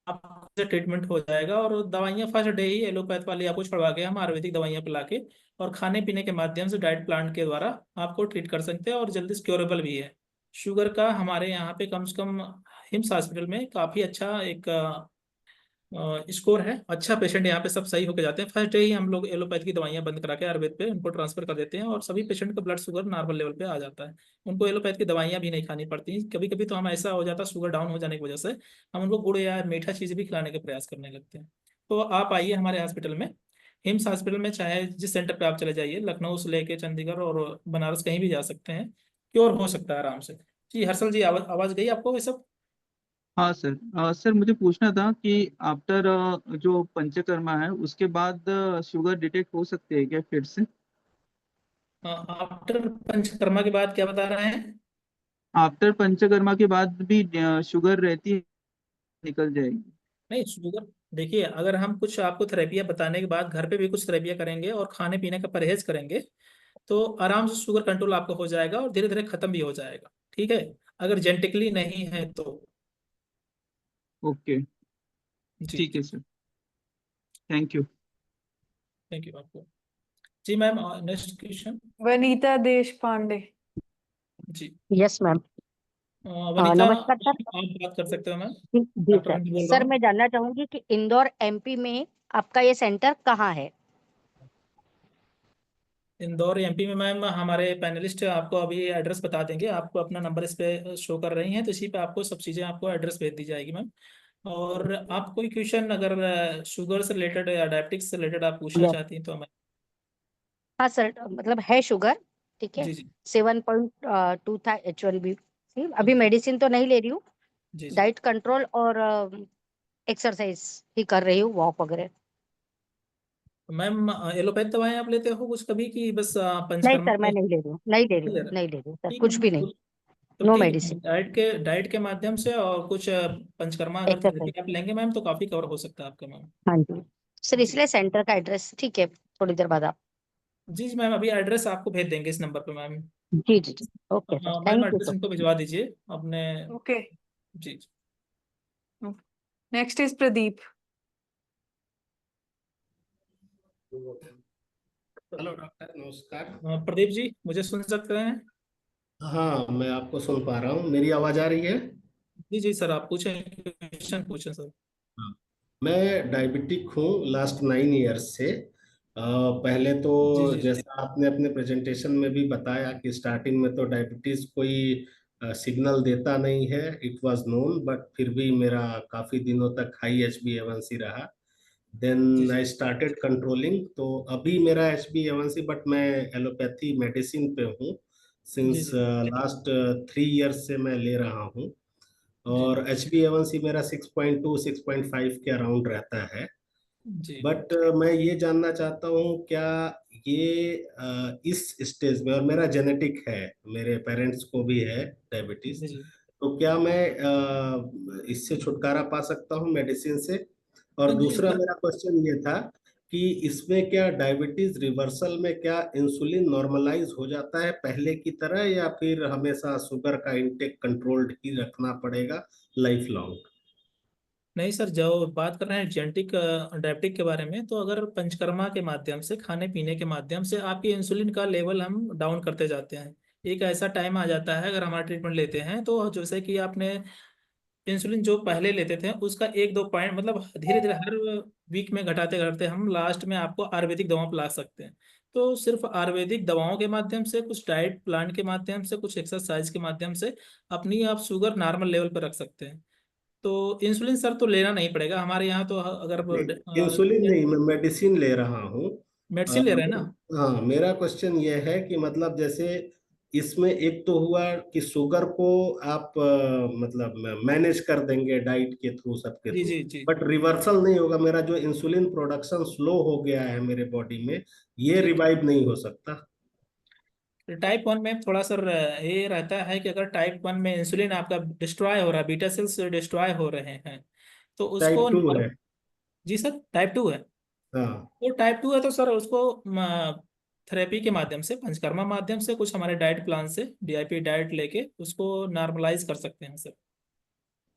आपका ट्रीटमेंट हो जाएगा। और दवाइयाँ फर्स्ट डे ही एलोपैथ वाली आपको छुड़वा के हम आयुर्वेदिक दवाइयाँ पिला के और खाने पीने के माध्यम से डाइट प्लान के द्वारा आपको ट्रीट कर सकते हैं, और जल्दी से क्योरेबल भी है। शुगर का हमारे यहाँ पे कम से कम हिम्स हॉस्पिटल में काफ़ी अच्छा एक स्कोर है। अच्छा पेशेंट यहाँ पे सब सही होके जाते हैं। फर्स्ट डे ही हम लोग एलोपैथ की दवाइयाँ बंद करा के आयुर्वेद पे उनको ट्रांसफर कर देते हैं, और सभी पेशेंट का ब्लड शुगर नॉर्मल लेवल पे आ जाता है। उनको एलोपैथ की दवाइयाँ भी नहीं खानी पड़ती। कभी कभी तो हम ऐसा हो जाता है शुगर डाउन हो जाने की वजह से हम उनको गुड़ या मीठा चीज़ भी खिलाने के प्रयास करने लगते हैं। तो आप आइए हमारे हॉस्पिटल में, हिम्स हॉस्पिटल में, चाहे जिस सेंटर पे आप चले जाइए, लखनऊ से लेके चंडीगढ़ और बनारस कहीं भी जा सकते हैं, क्योर हो सकता है आराम से। जी हर्षल जी आवाज आवाज गई आपको ये सब? हाँ सर, सर मुझे पूछना था कि आफ्टर जो पंचकर्मा है उसके बाद शुगर डिटेक्ट हो सकती है क्या फिर से? आफ्टर पंचकर्मा के बाद क्या बता रहे हैं? आफ्टर पंचकर्मा के बाद भी शुगर रहती है, निकल जाएगी? नहीं शुगर, देखिए अगर हम कुछ आपको थेरेपियाँ बताने के बाद घर पे भी कुछ थेरेपियाँ करेंगे और खाने पीने का परहेज करेंगे, तो आराम से शुगर कंट्रोल आपका हो जाएगा और धीरे धीरे खत्म भी हो जाएगा। ठीक है, अगर जेनेटिकली नहीं है तो। ओके, जी ठीक है जी। Sir. Thank you. Thank you आपको। जी ma'am next question. Vanita Desh Pandey. जी यस मैम। वनीता नमस्कार सर। आप बात कर सकते हो मैम। जी डॉक्टर सर। अनिल बोल रहा सर हूँ। मैं जानना चाहूंगी कि इंदौर MP में आपका ये सेंटर कहाँ है? इंदौर MP में मैम हमारे पैनलिस्ट आपको अभी एड्रेस बता देंगे। आपको अपना नंबर इस पे शो कर रही हैं, तो इसी पे आपको सब चीज़ें आपको एड्रेस भेज दी जाएगी मैम। और आप कोई क्वेश्चन अगर शुगर से रिलेटेड या डायबिटिक्स से रिलेटेड आप पूछना यस। चाहती हैं तो मैं। हाँ सर, मतलब है शुगर, ठीक है। जी जी 7.2 था H1B। अभी जी मेडिसिन तो नहीं ले रही हूँ, जी जी। डाइट कंट्रोल और एक्सरसाइज ही कर रही हूँ, वॉक वगैरह। मैम एलोपैथ दवाएं आप लेते हो कुछ कभी कि बस नहीं पंचकर्मा सर, मैं में नहीं ले रही हूँ, नहीं ले रही ले हूँ, रहे हैं? नहीं ले रही हूँ सर, ठीक है कुछ मैम, भी नहीं। तो नो ठीक है, मेडिसिन। डाइट के माध्यम से और कुछ पंचकर्मा अगर एक्सरसाइज। थेरेपी आप लेंगे मैम तो काफ़ी कवर हो सकता है आपका मैम। हाँ जी सर, जी इसलिए सेंटर का एड्रेस, ठीक है, थोड़ी देर बाद आप जी जी मैम, अभी एड्रेस आपको भेज देंगे इस नंबर पे मैम। जी जी जी, ओके सर, हाँ ma'am, thank you address sir. इनको भिजवा दीजिए अपने। ओके, जी। Next is Pradeep. Hello doctor, नमस्कार। प्रदीप जी, मुझे सुन सकते हैं? हाँ, मैं आपको सुन पा रहा हूँ। मेरी आवाज आ रही है? जी जी सर, आप पूछें, क्वेश्चन पूछें सर। हाँ। मैं डायबिटिक हूँ लास्ट 9 ईयर्स से। पहले तो जी जी जी जैसा आपने अपने प्रेजेंटेशन में भी बताया कि स्टार्टिंग में तो डायबिटीज कोई सिग्नल देता नहीं है, इट वाज नोन, बट फिर भी मेरा काफी दिनों तक हाई HbA1c रहा। जी देन जी आई स्टार्टेड कंट्रोलिंग, तो अभी मेरा HbA1c, बट मैं एलोपैथी मेडिसिन पे हूँ जी सिंस जी लास्ट 3 ईयर्स से मैं ले रहा हूँ। जी और HbA1c मेरा 6.2 6.5 के अराउंड रहता है। जी बट मैं ये जानना चाहता हूँ, क्या ये इस स्टेज में, और मेरा जेनेटिक है, मेरे पेरेंट्स को भी है डायबिटीज, जी जी तो क्या मैं इससे छुटकारा पा सकता हूँ मेडिसिन से? और जी दूसरा सर। मेरा क्वेश्चन ये था कि इसमें क्या डायबिटीज रिवर्सल में क्या इंसुलिन नॉर्मलाइज हो जाता है पहले की तरह, या फिर हमेशा शुगर का इंटेक कंट्रोल्ड ही रखना पड़ेगा लाइफ लॉन्ग? नहीं सर, जो बात कर रहे हैं जेनेटिक डायबिटिक के बारे में, तो अगर पंचकर्मा के माध्यम से, खाने पीने के माध्यम से आपकी इंसुलिन का लेवल हम डाउन करते जाते हैं। एक ऐसा टाइम आ जाता है अगर हमारा ट्रीटमेंट लेते हैं, तो जैसे कि आपने इंसुलिन जो पहले लेते थे उसका 1-2 पॉइंट, मतलब धीरे धीरे हर वीक में घटाते घटाते हम लास्ट में आपको आयुर्वेदिक दवाओं पर ला सकते हैं। तो सिर्फ आयुर्वेदिक दवाओं के माध्यम से, कुछ डाइट प्लान के माध्यम से, कुछ एक्सरसाइज के माध्यम से अपनी आप शुगर नॉर्मल लेवल पर रख सकते हैं। तो इंसुलिन सर तो लेना नहीं पड़ेगा हमारे यहाँ तो, अगर इंसुलिन नहीं, मैं मेडिसिन ले रहा हूँ। मेडिसिन ले रहे हैं ना। हाँ, मेरा क्वेश्चन ये है कि मतलब जैसे इसमें एक तो हुआ कि शुगर को आप मतलब मैनेज कर देंगे डाइट के थ्रू, सबके जी थ्रू, जी जी बट रिवर्सल नहीं होगा। मेरा जो इंसुलिन प्रोडक्शन स्लो हो गया है मेरे बॉडी में, ये जी। रिवाइव नहीं हो सकता? टाइप 1 में थोड़ा सर ये रहता है कि अगर टाइप 1 में इंसुलिन आपका डिस्ट्रॉय हो रहा है, बीटा सेल्स डिस्ट्रॉय हो रहे हैं, तो उसको टाइप 2 है। जी सर, टाइप 2 है। हाँ। तो टाइप 2 है तो सर उसको थेरेपी के माध्यम से, पंचकर्मा माध्यम से, कुछ हमारे डाइट प्लान से DIP डाइट लेके उसको नॉर्मलाइज कर सकते हैं सर।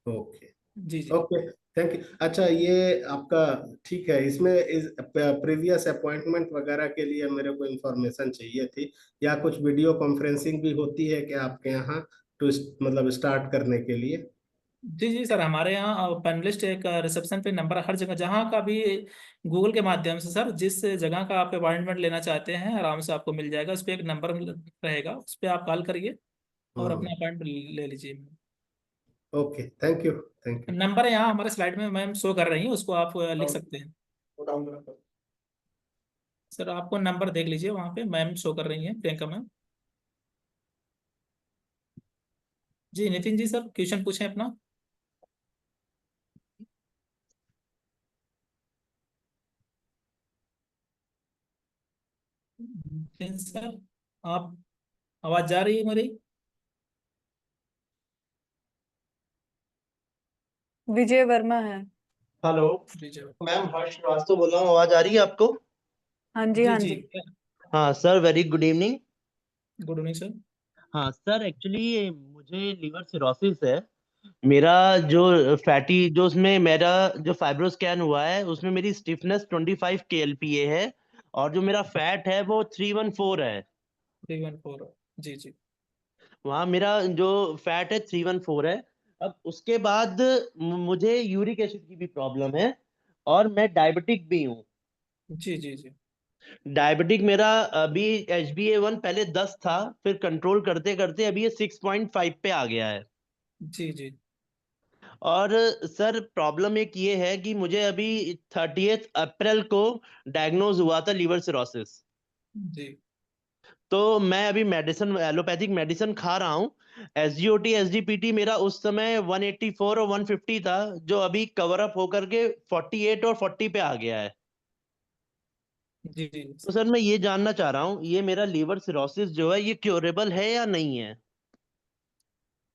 ओके। जी जी ओके, थैंक यू। अच्छा, ये आपका ठीक है। इसमें इस प्रीवियस अपॉइंटमेंट वगैरह के लिए मेरे को इंफॉर्मेशन चाहिए थी, या कुछ वीडियो कॉन्फ्रेंसिंग भी होती है क्या आपके यहाँ, टू मतलब स्टार्ट करने के लिए? जी जी सर, हमारे यहाँ पैनलिस्ट एक रिसेप्शन पे नंबर हर जगह, जहाँ का भी गूगल के माध्यम से सर, जिस जगह का आप अपॉइंटमेंट लेना चाहते हैं आराम से आपको मिल जाएगा। उस पर एक नंबर रहेगा, उस पर आप कॉल करिए और अपना हाँ। अपॉइंटमेंट ले लीजिए। Okay, thank you. Thank you. Number यहाँ हमारे स्लाइड में मैम शो कर रही है, उसको आप लिख सकते हैं। सर आपको नंबर देख लीजिए, वहाँ पे मैम शो कर रही है, प्रियंका मैम। जी नितिन जी, सर क्वेश्चन पूछें अपना। नितिन सर, आप, आवाज जा रही है मेरी? विजय वर्मा है। हेलो विजय। मैम, हर्ष श्रीवास्तव बोल रहा हूँ। आवाज आ रही है आपको? हाँ जी, जी हाँ जी, जी। हाँ sir, very good evening. Good evening sir. हाँ सर, एक्चुअली मुझे लीवर सिरोसिस है। मेरा जो फैटी, जो उसमें मेरा जो फाइब्रो स्कैन हुआ है उसमें मेरी स्टिफनेस 25 kLPa है, और जो मेरा फैट है वो 314 है। 314, जी जी वहाँ मेरा जो फैट है 314 है। अब उसके बाद मुझे यूरिक एसिड की भी प्रॉब्लम है, और मैं डायबिटिक भी हूँ। जी जी जी डायबिटिक मेरा अभी HbA1 पहले 10 था, फिर कंट्रोल करते करते अभी ये 6.5 पे आ गया है। जी जी और सर, प्रॉब्लम एक ये है कि मुझे अभी 30 अप्रैल को डायग्नोज हुआ था लीवर सिरोसिस। जी तो मैं अभी मेडिसिन, एलोपैथिक मेडिसिन खा रहा हूँ। SGOT SGPT मेरा उस समय 184 और 150 था, जो अभी कवर अप होकर के 48 और 40 पे आ गया है। जी जी। तो सर, मैं ये जानना चाह रहा हूँ, ये मेरा लीवर सिरोसिस जो है ये क्योरेबल है या नहीं है?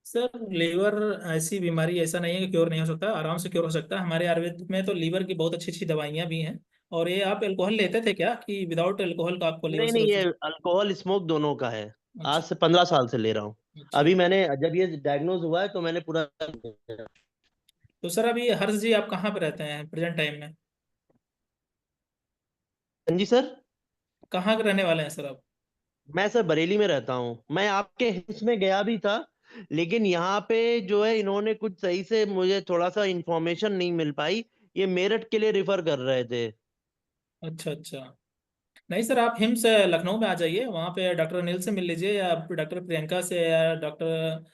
सर लीवर ऐसी बीमारी, ऐसा नहीं है कि क्योर नहीं हो सकता, आराम से क्योर हो सकता है। हमारे आयुर्वेद में तो लीवर की बहुत अच्छी अच्छी दवाइयाँ भी हैं, और ये आप अल्कोहल लेते थे क्या, कि विदाउट अल्कोहल का आपको लिवर नहीं नहीं, ये सिरोसिस? अल्कोहल स्मोक दोनों का है। आज अच्छा से 15 साल से ले रहा हूँ। अच्छा। अभी मैंने जब ये डायग्नोज हुआ है तो मैंने पूरा हाँ तो सर अभी हर्ष जी आप कहाँ पे रहते हैं प्रेजेंट टाइम में? जी सर। कहाँ के रहने वाले हैं सर आप? मैं सर बरेली में रहता हूँ। मैं आपके हिल्स में गया भी था, लेकिन यहाँ पे जो है इन्होंने कुछ सही से मुझे थोड़ा सा इंफॉर्मेशन नहीं मिल पाई। ये मेरठ के लिए रिफर कर रहे थे। अच्छा अच्छा। नहीं सर, आप हिम्स लखनऊ में आ जाइए, वहाँ पे डॉक्टर अनिल से मिल लीजिए, या डॉक्टर प्रियंका से, या डॉक्टर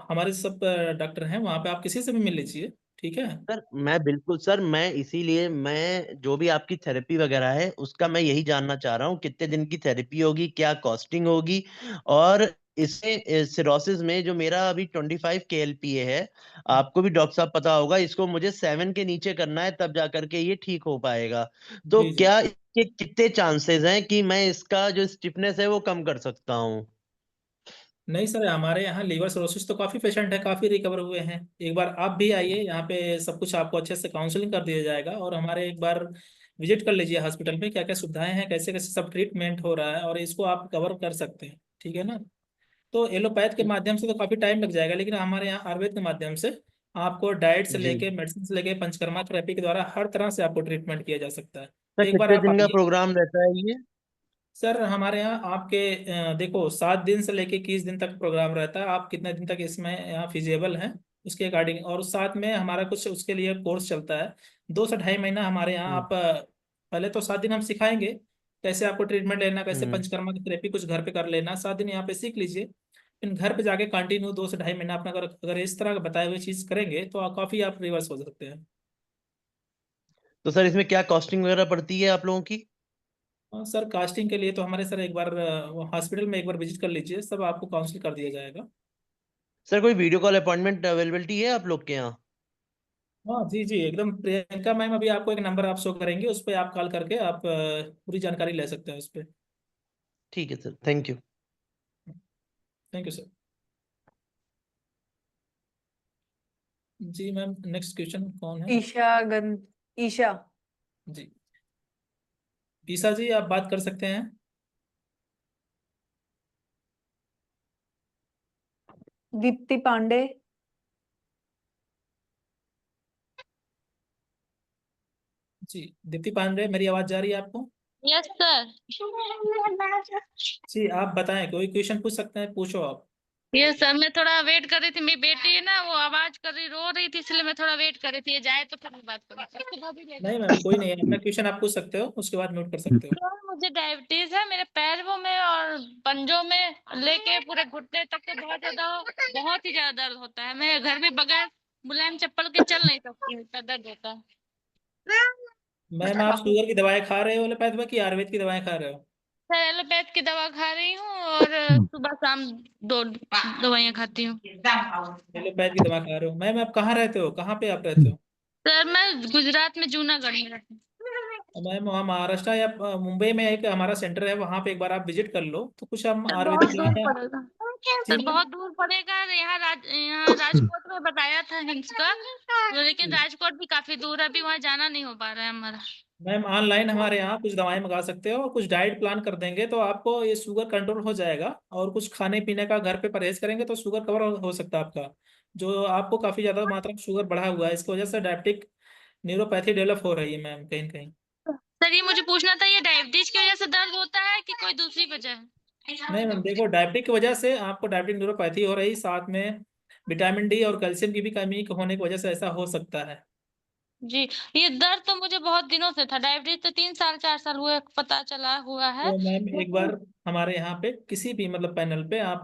हमारे सब डॉक्टर हैं वहाँ पे, आप किसी से भी मिल लीजिए। ठीक है। सर मैं बिल्कुल सर, मैं इसीलिए मैं जो भी आपकी थेरेपी वगैरह है उसका मैं यही जानना चाह रहा हूँ, कितने दिन की थेरेपी होगी, क्या कॉस्टिंग होगी। और इससे सिरोसिस में जो मेरा अभी 25 KLPA है, आपको भी डॉक्टर साहब पता होगा, इसको मुझे 7 के नीचे करना है तब जा करके ये ठीक हो पाएगा। तो जी जी। क्या इसके कितने चांसेस हैं कि मैं इसका जो स्टिफनेस है वो कम कर सकता हूँ? नहीं सर, हमारे यहाँ लीवर सिरोसिस तो काफ़ी पेशेंट है, काफ़ी रिकवर हुए हैं। एक बार आप भी आइए यहाँ पे, सब कुछ आपको अच्छे से काउंसलिंग कर दिया जाएगा, और हमारे एक बार विजिट कर लीजिए हॉस्पिटल में, क्या क्या सुविधाएं हैं, कैसे कैसे सब ट्रीटमेंट हो रहा है, और इसको आप कवर कर सकते हैं। ठीक है ना? तो एलोपैथ के माध्यम से तो काफ़ी टाइम लग जाएगा, लेकिन हमारे यहाँ आयुर्वेद के माध्यम से आपको डाइट से जी लेके मेडिसिन से लेके पंचकर्मा थेरेपी के द्वारा हर तरह से आपको ट्रीटमेंट किया जा सकता है। तो सर एक बार कितने आप दिन का आइए। प्रोग्राम रहता है ये? सर हमारे यहाँ आपके देखो 7 दिन से लेके 21 दिन तक प्रोग्राम रहता है, आप कितने दिन तक इसमें यहाँ फिजिबल हैं उसके अकॉर्डिंग, और साथ में हमारा कुछ उसके लिए कोर्स चलता है 2 से ढाई महीना हमारे यहाँ। हम्म आप पहले तो 7 दिन हम सिखाएंगे कैसे आपको ट्रीटमेंट लेना, कैसे हम्म। पंचकर्मा की थेरेपी कुछ घर पे कर लेना, 7 दिन यहाँ पे सीख लीजिए। फिर घर पे जाके कंटिन्यू 2 से ढाई महीना अपना अगर अगर इस तरह बताए हुए चीज़ करेंगे तो काफ़ी आप रिवर्स हो सकते हैं। तो सर इसमें क्या कॉस्टिंग वगैरह पड़ती है आप लोगों की? सर कास्टिंग के लिए तो हमारे सर एक बार हॉस्पिटल में एक बार विजिट कर लीजिए, सब आपको काउंसिल कर दिया जाएगा। सर कोई वीडियो कॉल अपॉइंटमेंट अवेलेबिलिटी है आप लोग के यहाँ? हाँ जी जी एकदम, प्रियंका मैम अभी आपको एक नंबर आप शो करेंगे, उस पर आप कॉल करके आप पूरी जानकारी ले सकते हैं उस पर। ठीक है sir, thank you. Thank you sir. जी मैम, नेक्स्ट क्वेश्चन कौन है? ईशा। जी, ईसा जी आप बात कर सकते हैं। दीप्ति पांडे। जी दीप्ति पांडे, मेरी आवाज जा रही है आपको? Yes sir. जी आप बताएं, कोई क्वेश्चन पूछ सकते हैं, पूछो आप। यस सर, मैं थोड़ा वेट कर रही थी, मेरी बेटी है ना, वो आवाज कर रही, रो रही थी, इसलिए मैं थोड़ा वेट कर रही थी, ये जाए तो फिर मैं बात करूँ। नहीं मैम कोई नहीं है, अपना क्वेश्चन आप पूछ सकते हो, उसके बाद म्यूट कर सकते हो। सर मुझे डायबिटीज है, मेरे पैरों में और पंजों में लेके पूरे घुटने तक के बहुत ही ज्यादा दर्द होता है। मैं घर में बगैर मुलायम चप्पल के चल नहीं सकती, इतना दर्द होता है। मैम आप शुगर की दवाएं खा रहे हो एलोपैथ में, कि आयुर्वेद की दवाएं खा रहे हो? सर एलोपैथ की दवा खा रही हूँ और सुबह शाम 2 दवाइयाँ खाती हूँ। एलोपैथ की दवा खा रहे हो। मैम आप कहाँ रहते हो, कहाँ पे आप रहते हो? सर मैं गुजरात में जूनागढ़ में रहती हूँ। मैम वहाँ महाराष्ट्र या मुंबई में एक हमारा सेंटर है, वहाँ पे एक बार आप विजिट कर लो, तो कुछ हम सर बहुत आयुर्वेदिक दूर दवाएं। पड़ेगा। जी सर मैम। बहुत दूर पड़ेगा। यहाँ राजकोट में बताया था हिम्स का, लेकिन राजकोट भी काफी दूर है, अभी वहाँ जाना नहीं हो पा रहा है हमारा। मैम ऑनलाइन हमारे यहाँ कुछ दवाएं मंगा सकते हो, और कुछ डाइट प्लान कर देंगे तो आपको ये शुगर कंट्रोल हो जाएगा, और कुछ खाने पीने का घर पे परहेज करेंगे तो शुगर कवर हो सकता है आपका, जो आपको काफी ज्यादा मात्रा में शुगर बढ़ा हुआ है, इसकी वजह से डायबिटिक न्यूरोपैथी डेवलप हो रही है मैम कहीं न कहीं। सर ये मुझे पूछना था, ये डायबिटीज की वजह से दर्द होता है कि कोई दूसरी वजह है? नहीं मैम देखो, डायबिटिक की वजह से आपको डायबिटिक न्यूरोपैथी हो रही, साथ में विटामिन डी और कैल्शियम की भी कमी होने की वजह से ऐसा हो सकता है। जी, ये दर्द तो मुझे बहुत दिनों से था, डायबिटीज तो 3 साल 4 साल हुए पता चला हुआ है। तो मैम एक लेकिन बार हमारे यहाँ पे किसी भी मतलब पैनल पे आप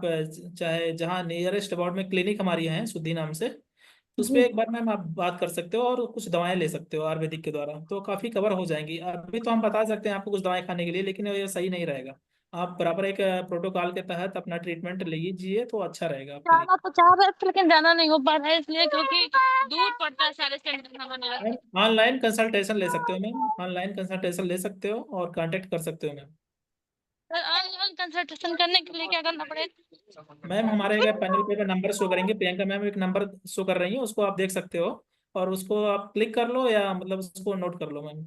चाहे जहाँ नियरेस्ट अबाउट में क्लिनिक हमारी है शुद्धि नाम से, तो उस पे जी एक बार मैम आप बात कर सकते हो, और कुछ दवाएं ले सकते हो आयुर्वेदिक के द्वारा, तो काफ़ी कवर हो जाएंगी। अभी तो हम बता सकते हैं आपको कुछ दवाएं खाने के लिए, लेकिन ये सही नहीं रहेगा। आप बराबर एक प्रोटोकॉल के तहत अपना ट्रीटमेंट लीजिए तो अच्छा रहेगा आपके लिए। जाना तो चाह रहे थे, लेकिन जाना नहीं हो पा रहा है, इसलिए क्योंकि दूर पड़ता है सारे सेंटर हमारे। मैम ऑनलाइन कंसल्टेशन ले सकते हो, मैम ऑनलाइन कंसल्टेशन ले सकते हो और कांटेक्ट कर सकते हो मैम। सर ऑनलाइन कंसल्टेशन करने के लिए क्या करना पड़ेगा? मैम हमारे पैनल पे नंबर शो करेंगे, प्रियंका मैम एक नंबर शो कर रही है, उसको आप देख सकते हो, और उसको आप क्लिक कर लो या मतलब उसको नोट कर लो मैम।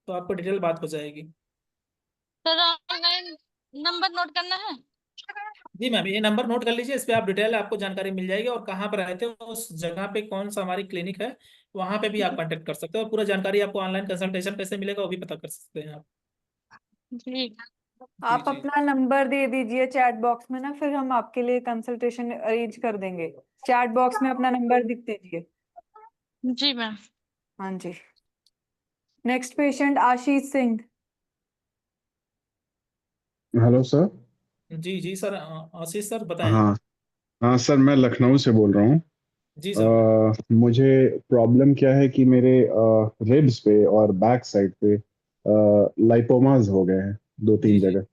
तो आपको डिटेल बात हो जाएगी। सर ऑनलाइन नंबर नोट करना है? जी मैम, ये नंबर नोट कर लीजिए, इस पे आप डिटेल आपको जानकारी मिल जाएगी, और कहाँ पर रहते हो उस जगह पे कौन सा हमारी क्लिनिक है वहाँ पे भी आप कांटेक्ट कर सकते हो, और पूरा जानकारी आपको ऑनलाइन कंसल्टेशन कैसे मिलेगा वो भी पता कर सकते हैं आप। जी आप जी। अपना नंबर दे दीजिए चैट बॉक्स में ना, फिर हम आपके लिए कंसल्टेशन अरेंज कर देंगे। चैट बॉक्स में अपना नंबर लिख दीजिए। जी मैम। हाँ जी। Next patient Ashish Singh. Hello sir. जी जी सर, आशीष सर बताएं। हाँ हाँ सर, मैं लखनऊ से बोल रहा हूँ। जी सर। मुझे प्रॉब्लम क्या है कि मेरे रिब्स पे और बैक साइड पे लाइपोमास हो गए हैं दो जी तीन जी जगह।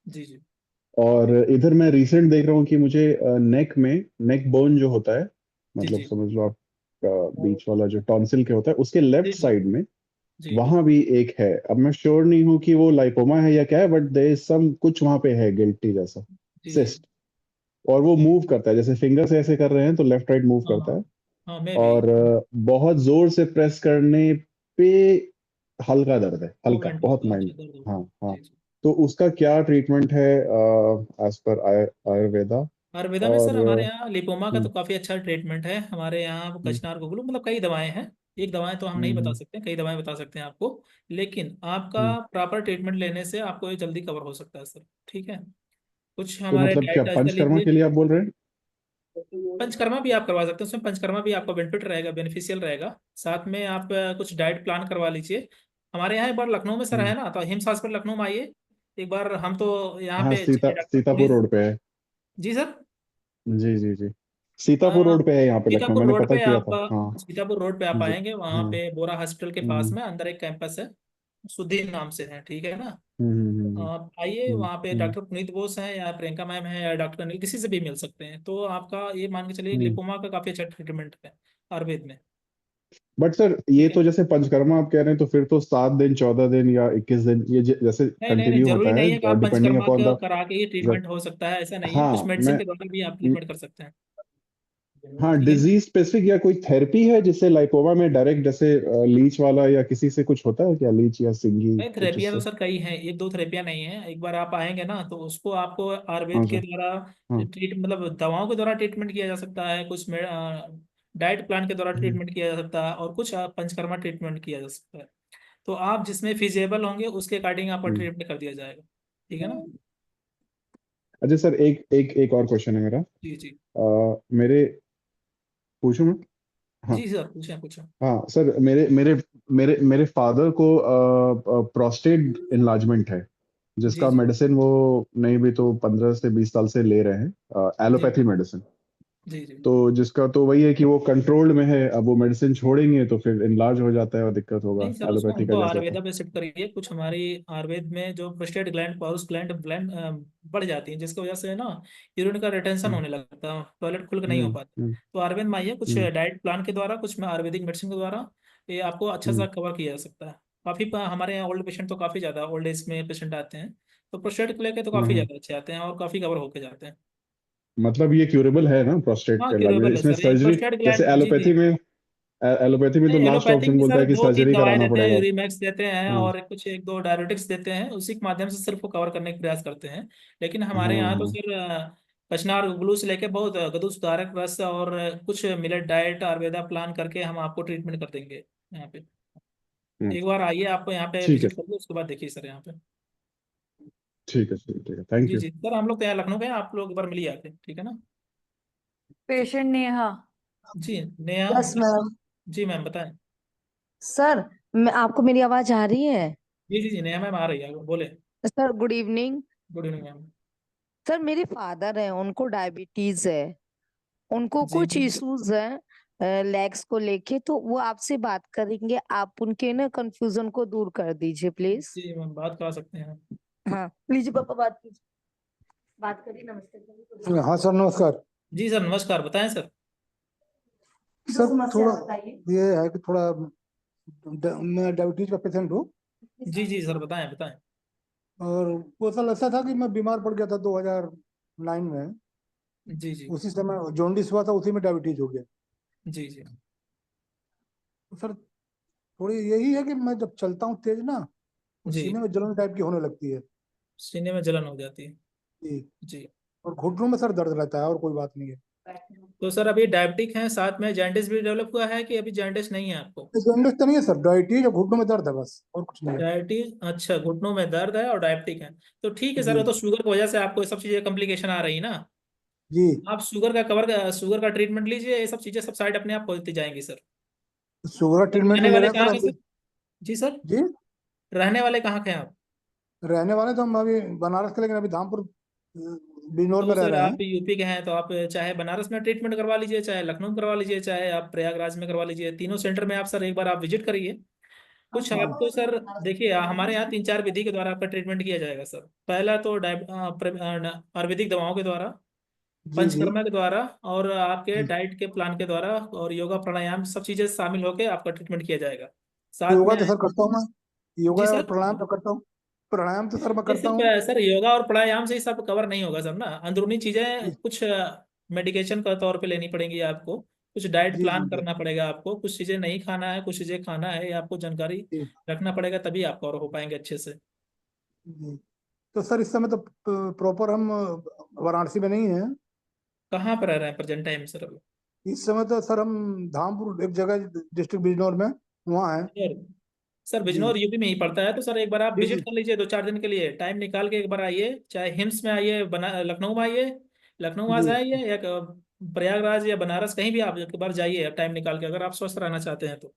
जी जी और इधर मैं रिसेंट देख रहा हूँ कि मुझे नेक बोन जो होता है, जी मतलब जी समझ लो आप, बीच वाला जो टॉन्सिल के होता है उसके लेफ्ट जी जी साइड में जी वहां भी एक है। अब मैं श्योर नहीं हूँ कि वो लाइपोमा है या क्या है, बट देयर इज सम कुछ वहां पे है गिल्टी जैसा जी जी। सिस्ट। और वो मूव करता है, जैसे फिंगर से ऐसे कर रहे हैं तो लेफ्ट राइट मूव हाँ करता है। हाँ मैं भी। और बहुत जोर से प्रेस करने पे हल्का दर्द है, वो हल्का, वेंट बहुत होता है, माइल्ड। अच्छा दर्द हाँ होता है। हाँ। जी जी। तो उसका क्या ट्रीटमेंट है एज पर आयुर्वेदा? आयुर्वेदा में सर और हमारे यहाँ लिपोमा का हम्म, तो काफ़ी अच्छा ट्रीटमेंट है, हमारे यहाँ हम्म, कचनार गोगलू मतलब कई दवाएं हैं। एक दवाएं तो हम नहीं बता हम्म, सकते, कई दवाएं बता सकते हैं आपको, लेकिन आपका हम्म। प्रॉपर ट्रीटमेंट लेने से आपको ये जल्दी कवर हो सकता है सर। ठीक है, कुछ तो हमारे मतलब क्या डाइट ऐसा पंचकर्मा लीजिए। के लिए आप बोल रहे हैं? पंचकर्मा भी आप करवा सकते हैं, उसमें पंचकर्मा भी आपको बेनिफिट रहेगा, बेनिफिशियल रहेगा। साथ में आप कुछ डाइट प्लान करवा लीजिए। हमारे यहाँ एक बार लखनऊ में सर हम्म। है ना, तो हिम्स हॉस्पिटल लखनऊ में आइए एक बार। हम तो यहाँ हाँ, पे डॉक्टर सीतापुर पुनीत। रोड पे है। जी सर। जी जी जी। सीतापुर रोड पे है यहाँ पे लखनऊ, सीतापुर मैंने रोड पता पे किया आप, था। हाँ। सीतापुर रोड पे आप जी। आएंगे, वहाँ हाँ। पे बोरा हॉस्पिटल के पास हम्म में अंदर एक कैंपस है, सुधीर नाम से है, ठीक है ना। हम्म हम्म हम्म आप आइए, हम्म वहाँ पे हम्म डॉक्टर पुनीत बोस हैं या प्रियंका मैम है या डॉक्टर अनिल, किसी से भी मिल सकते हैं। तो आपका ये मान के चलिए हम्म। लिपोमा का काफी अच्छा ट्रीटमेंट है आयुर्वेद में। बट सर, ये ठीक है। तो जैसे पंचकर्मा आप कह रहे हैं, तो फिर तो 7 दिन, 14 दिन या 21 दिन ये जैसे नहीं नहीं नहीं, कंटिन्यू जरूरी होता नहीं है कि है आप डिपेंडिंग पंचकर्मा अपॉन द। करा के ही ट्रीटमेंट हो सकता है, ऐसा नहीं है, कुछ हाँ मेडिसिन के द्वारा भी आप ट्रीटमेंट कर सकते हैं। हाँ, ठीक है ना। डिजीज स्पेसिफिक या कोई थेरेपी है जिससे लाइपोमा में डायरेक्ट, जैसे लीच वाला या किसी से कुछ होता है क्या, लीच या सिंगी नहीं, कुछ थेरेपियाँ तो इससे? सर कई हैं, एक दो थेरेपियाँ नहीं है। एक बार आप आएंगे ना तो उसको आपको हाँ आयुर्वेद के सर। द्वारा हाँ। ट्रीट मतलब दवाओं के द्वारा ट्रीटमेंट किया जा सकता है, कुछ डाइट प्लान के द्वारा हम्म ट्रीटमेंट किया जा सकता है, और कुछ पंचकर्मा ट्रीटमेंट किया जा सकता है। तो आप जिसमें फिजिबल होंगे उसके अकॉर्डिंग आपका हम्म। ट्रीटमेंट कर दिया जाएगा। ठीक है ना। अच्छा सर, एक एक एक और क्वेश्चन है मेरा। जी जी मेरे पूछूं मैं? हाँ। जी सर, पूछें पूछें। हाँ सर, मेरे मेरे मेरे मेरे फादर को प्रोस्टेट इनलार्जमेंट है, जी जिसका जी मेडिसिन वो नहीं भी तो 15 से 20 साल से ले रहे हैं, जी एलोपैथी मेडिसिन। जी जी। तो जिसका तो वही है कि वो कंट्रोल्ड में है, अब वो मेडिसिन छोड़ेंगे तो फिर इनलार्ज हो जाता है और दिक्कत होगा, नहीं सर, उसको एलोपैथी का हमको जैसा था। आयुर्वेदा पे शिफ्ट करिए। कुछ हमारी आयुर्वेद में जो प्रोस्टेट ग्लैंड, पॉरुस ग्लैंड ग्लैंड बढ़ जाती है, जिसकी वजह से ना यूरिन का रिटेंशन हम्म होने लगता है, टॉयलेट खुल के नहीं हो हम्म पाता। हम्म तो आयुर्वेद में आइए, कुछ हम्म डाइट प्लान के द्वारा, कुछ में आयुर्वेदिक मेडिसिन के द्वारा ये आपको अच्छा सा हम्म कवर किया जा सकता है। काफ़ी हमारे यहाँ ओल्ड पेशेंट तो काफ़ी ज़्यादा ओल्ड एज में पेशेंट आते हैं, तो प्रोस्टेट को लेकर तो काफ़ी हम्म। ज़्यादा अच्छे आते हैं और काफ़ी कवर होके जाते हैं। मतलब ये क्यूरेबल है ना प्रोस्टेट हाँ का इलाज? क्यूरेबल है इसमें सर, ये सर्जरी, प्रोस्टेट जैसे ग्लैंड। जी जी। एलोपैथी में तो नहीं, लास्ट एलोपैथिक ऑप्शन में बोलता सर है कि दो तीन सर्जरी दवाएं कराना देते हैं, पड़ेगा। यूरिमैक्स देते हैं हाँ और कुछ एक दो डायरेटिक्स देते हैं, उसी के माध्यम से सिर्फ को कवर करने का प्रयास करते हैं। लेकिन हमारे हाँ यहाँ तो हाँ। सर कचनार ग्लू से लेके बहुत गदु सुधारक रस और कुछ मिलेट डाइट आयुर्वेदा प्लान करके हम आपको ट्रीटमेंट कर देंगे यहाँ पे। हम्म, एक बार आइए, आपको यहाँ पे ठीक है। विजिट करिए, उसके बाद देखिए सर यहाँ पे। ठीक है सर, ठीक है, थैंक जी यू। जी सर, हम लोग तो यहाँ लखनऊ के हैं, आप लोग एक बार मिलिए आके, ठीक है ना। पेशेंट नेहा। जी नेहा। Yes ma'am. जी मैम बताएं। सर, मैं आपको मेरी आवाज आ रही है? जी जी जी नेहा मैम आ रही है, बोले। Sir good evening. Good evening ma'am. Sir मेरे फादर हैं, उनको डायबिटीज है, उनको जी कुछ इश्यूज है लेग्स को लेके, तो वो आपसे बात करेंगे। आप उनके ना कंफ्यूजन को दूर कर दीजिए प्लीज। जी मैम, बात करा सकते हैं। हाँ लीजिए पापा, बात कीजिए, बात करिए, नमस्ते करिए। हाँ सर, नमस्कार। जी सर नमस्कार, बताएं सर। सर थोड़ा ये है कि थोड़ा मैं डायबिटीज का पेशेंट हूँ। जी जी सर, बताएं बताएं। और वो साल ऐसा था कि मैं बीमार पड़ गया था 2009 में। जी जी उसी समय जॉन्डिस हुआ था, उसी में डायबिटीज हो गया। जी जी तो सर थोड़ी यही है कि मैं जब चलता हूँ तेज ना, और जी, सीने में जलन टाइप की होने लगती है। सीने में जलन हो जाती है। जी। जी, और घुटनों में सर दर्द रहता है, और कोई बात नहीं है। तो सर अभी डायबिटिक हैं, साथ में जॉन्डिस भी डेवलप हुआ है कि अभी जॉन्डिस नहीं है आपको? जॉन्डिस तो नहीं है सर, डायबिटीज और घुटनों में दर्द है बस, और कुछ नहीं है। डायबिटीज, अच्छा, घुटनों में दर्द है और डायबिटिक है, तो ठीक है सर, जी। वो तो शुगर की वजह से आपको ये सब चीजें कॉम्प्लिकेशन आ रही ना। जी। आप शुगर का ट्रीटमेंट लीजिए, ये सब चीजें सब साइड अपने आप होती जाएंगी सर। शुगर सर ट्रीटमेंट रहने ले वाले रहे हैं कहाँ सर के अभी। सर? जी सर, जी। रहने वाले कहाँ के हैं आप? रहने वाले तो हम अभी बनारस के, लेकिन अभी धामपुर बिजनौर में तो रह सर रहे आप हैं। यूपी के हैं, तो आप चाहे बनारस में ट्रीटमेंट करवा लीजिए, चाहे लखनऊ में करवा लीजिए, चाहे आप प्रयागराज में करवा लीजिए, तीनों सेंटर में आप सर एक बार आप विजिट करिए। कुछ आपको सर देखिए, हमारे यहाँ 3-4 विधि के द्वारा आपका ट्रीटमेंट किया जाएगा सर। पहला तो आयुर्वेदिक दवाओं के द्वारा, जी। जी। पंचकर्मा के द्वारा, और आपके डाइट के प्लान के द्वारा, और योगा प्राणायाम सब चीजें शामिल होकर आपका ट्रीटमेंट किया जाएगा। साथ योगा में, तो सर करता हूँ मैं, जी योगा और सर, प्राणायाम तो करता हूँ। प्राणायाम तो सर मैं ये करता सिर्फ हूँ। सर योगा और प्राणायाम से ही सब कवर नहीं होगा सर ना, अंदरूनी चीजें जी। कुछ मेडिकेशन का तौर पे लेनी पड़ेंगी आपको, कुछ डाइट जी। प्लान जी। करना पड़ेगा आपको, कुछ चीजें नहीं खाना है, कुछ चीजें खाना है, ये आपको जानकारी जी। रखना पड़ेगा, तभी आप कवर हो पाएंगे अच्छे से। जी। तो सर इस समय तो प्रॉपर हम वाराणसी में नहीं है। कहाँ पर रह रहे हैं प्रेजेंट टाइम सर अभी? इस समय तो सर हम धामपुर एक जगह डिस्ट्रिक्ट बिजनौर में, वहाँ है। बिजनौर? सर जी। बिजनौर यूपी में ही पड़ता है, तो सर एक बार आप जी। विजिट जी। कर लीजिए 2-4 दिन के लिए, टाइम निकाल के एक बार आइए, चाहे हिम्स में आइए, बना लखनऊ में आइए, लखनऊ आ जी। जाइए, या प्रयागराज या बनारस, कहीं भी आप एक बार जाइए टाइम निकाल के, अगर आप स्वस्थ रहना चाहते हैं तो।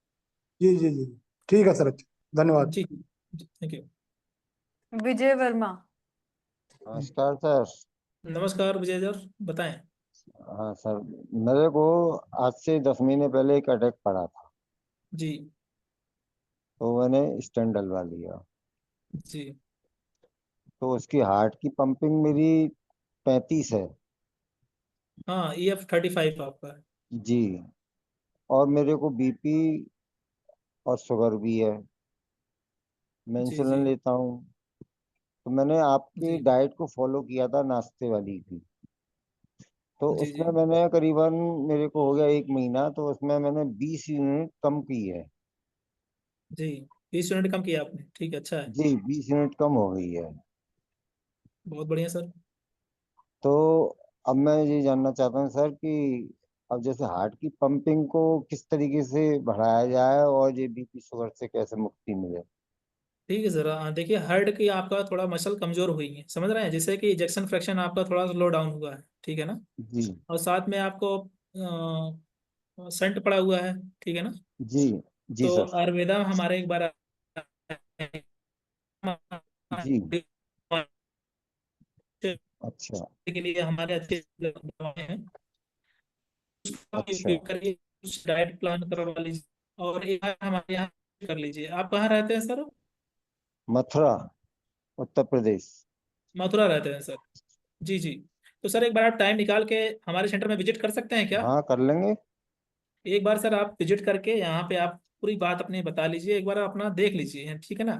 जी। जी। जी। ठीक है सर, अच्छा धन्यवाद। जी जी, थैंक यू। विजय वर्मा। नमस्कार सर। नमस्कार विजय सर, बताएं। हाँ सर, मेरे को आज से 10 महीने पहले एक अटैक पड़ा था, जी तो मैंने स्टेंट डलवा लिया। जी, तो उसकी हार्ट की पंपिंग मेरी 35 है। हाँ, EF35 आपका है। जी। और मेरे को बीपी और शुगर भी है, मैं जी जी इंसुलिन लेता हूँ। तो मैंने आपकी जी डाइट को फॉलो किया था, नाश्ते वाली की। तो जी जी उसमें मैंने करीबन, मेरे को हो गया 1 महीना, तो उसमें मैंने 20 यूनिट कम की है। जी, 20 यूनिट कम किया आपने, ठीक है, अच्छा है, जी, 20 यूनिट कम हो गई है। बहुत बढ़िया सर। तो अब मैं ये जानना चाहता हूँ सर कि अब जैसे हार्ट की पंपिंग को किस तरीके से बढ़ाया जाए, और ये बीपी शुगर से कैसे मुक्ति मिले। ठीक है सर, देखिए हार्ट की आपका थोड़ा मसल कमजोर हुई है, समझ रहे हैं, जैसे कि इजेक्शन फ्रैक्शन आपका थोड़ा स्लो डाउन हुआ है, ठीक है ना, जी। और साथ में आपको संट पड़ा हुआ है, ठीक है ना। जी। जी तो सर। आयुर्वेदा में हमारे एक बार जी। अच्छा। के लिए हमारे अच्छे दवाएं हैं, उसका आप अच्छा। उपयोग करिए, कुछ डाइट प्लान करवा लीजिए, और एक बार हमारे यहाँ कर लीजिए। आप कहाँ रहते हैं सर? मथुरा, उत्तर प्रदेश। मथुरा रहते हैं सर? जी जी, तो सर एक बार आप टाइम निकाल के हमारे सेंटर में विजिट कर सकते हैं क्या? हाँ, कर लेंगे। एक बार सर आप विजिट करके यहाँ पे आप पूरी बात अपनी बता लीजिए, एक बार अपना देख लीजिए, ठीक है ना।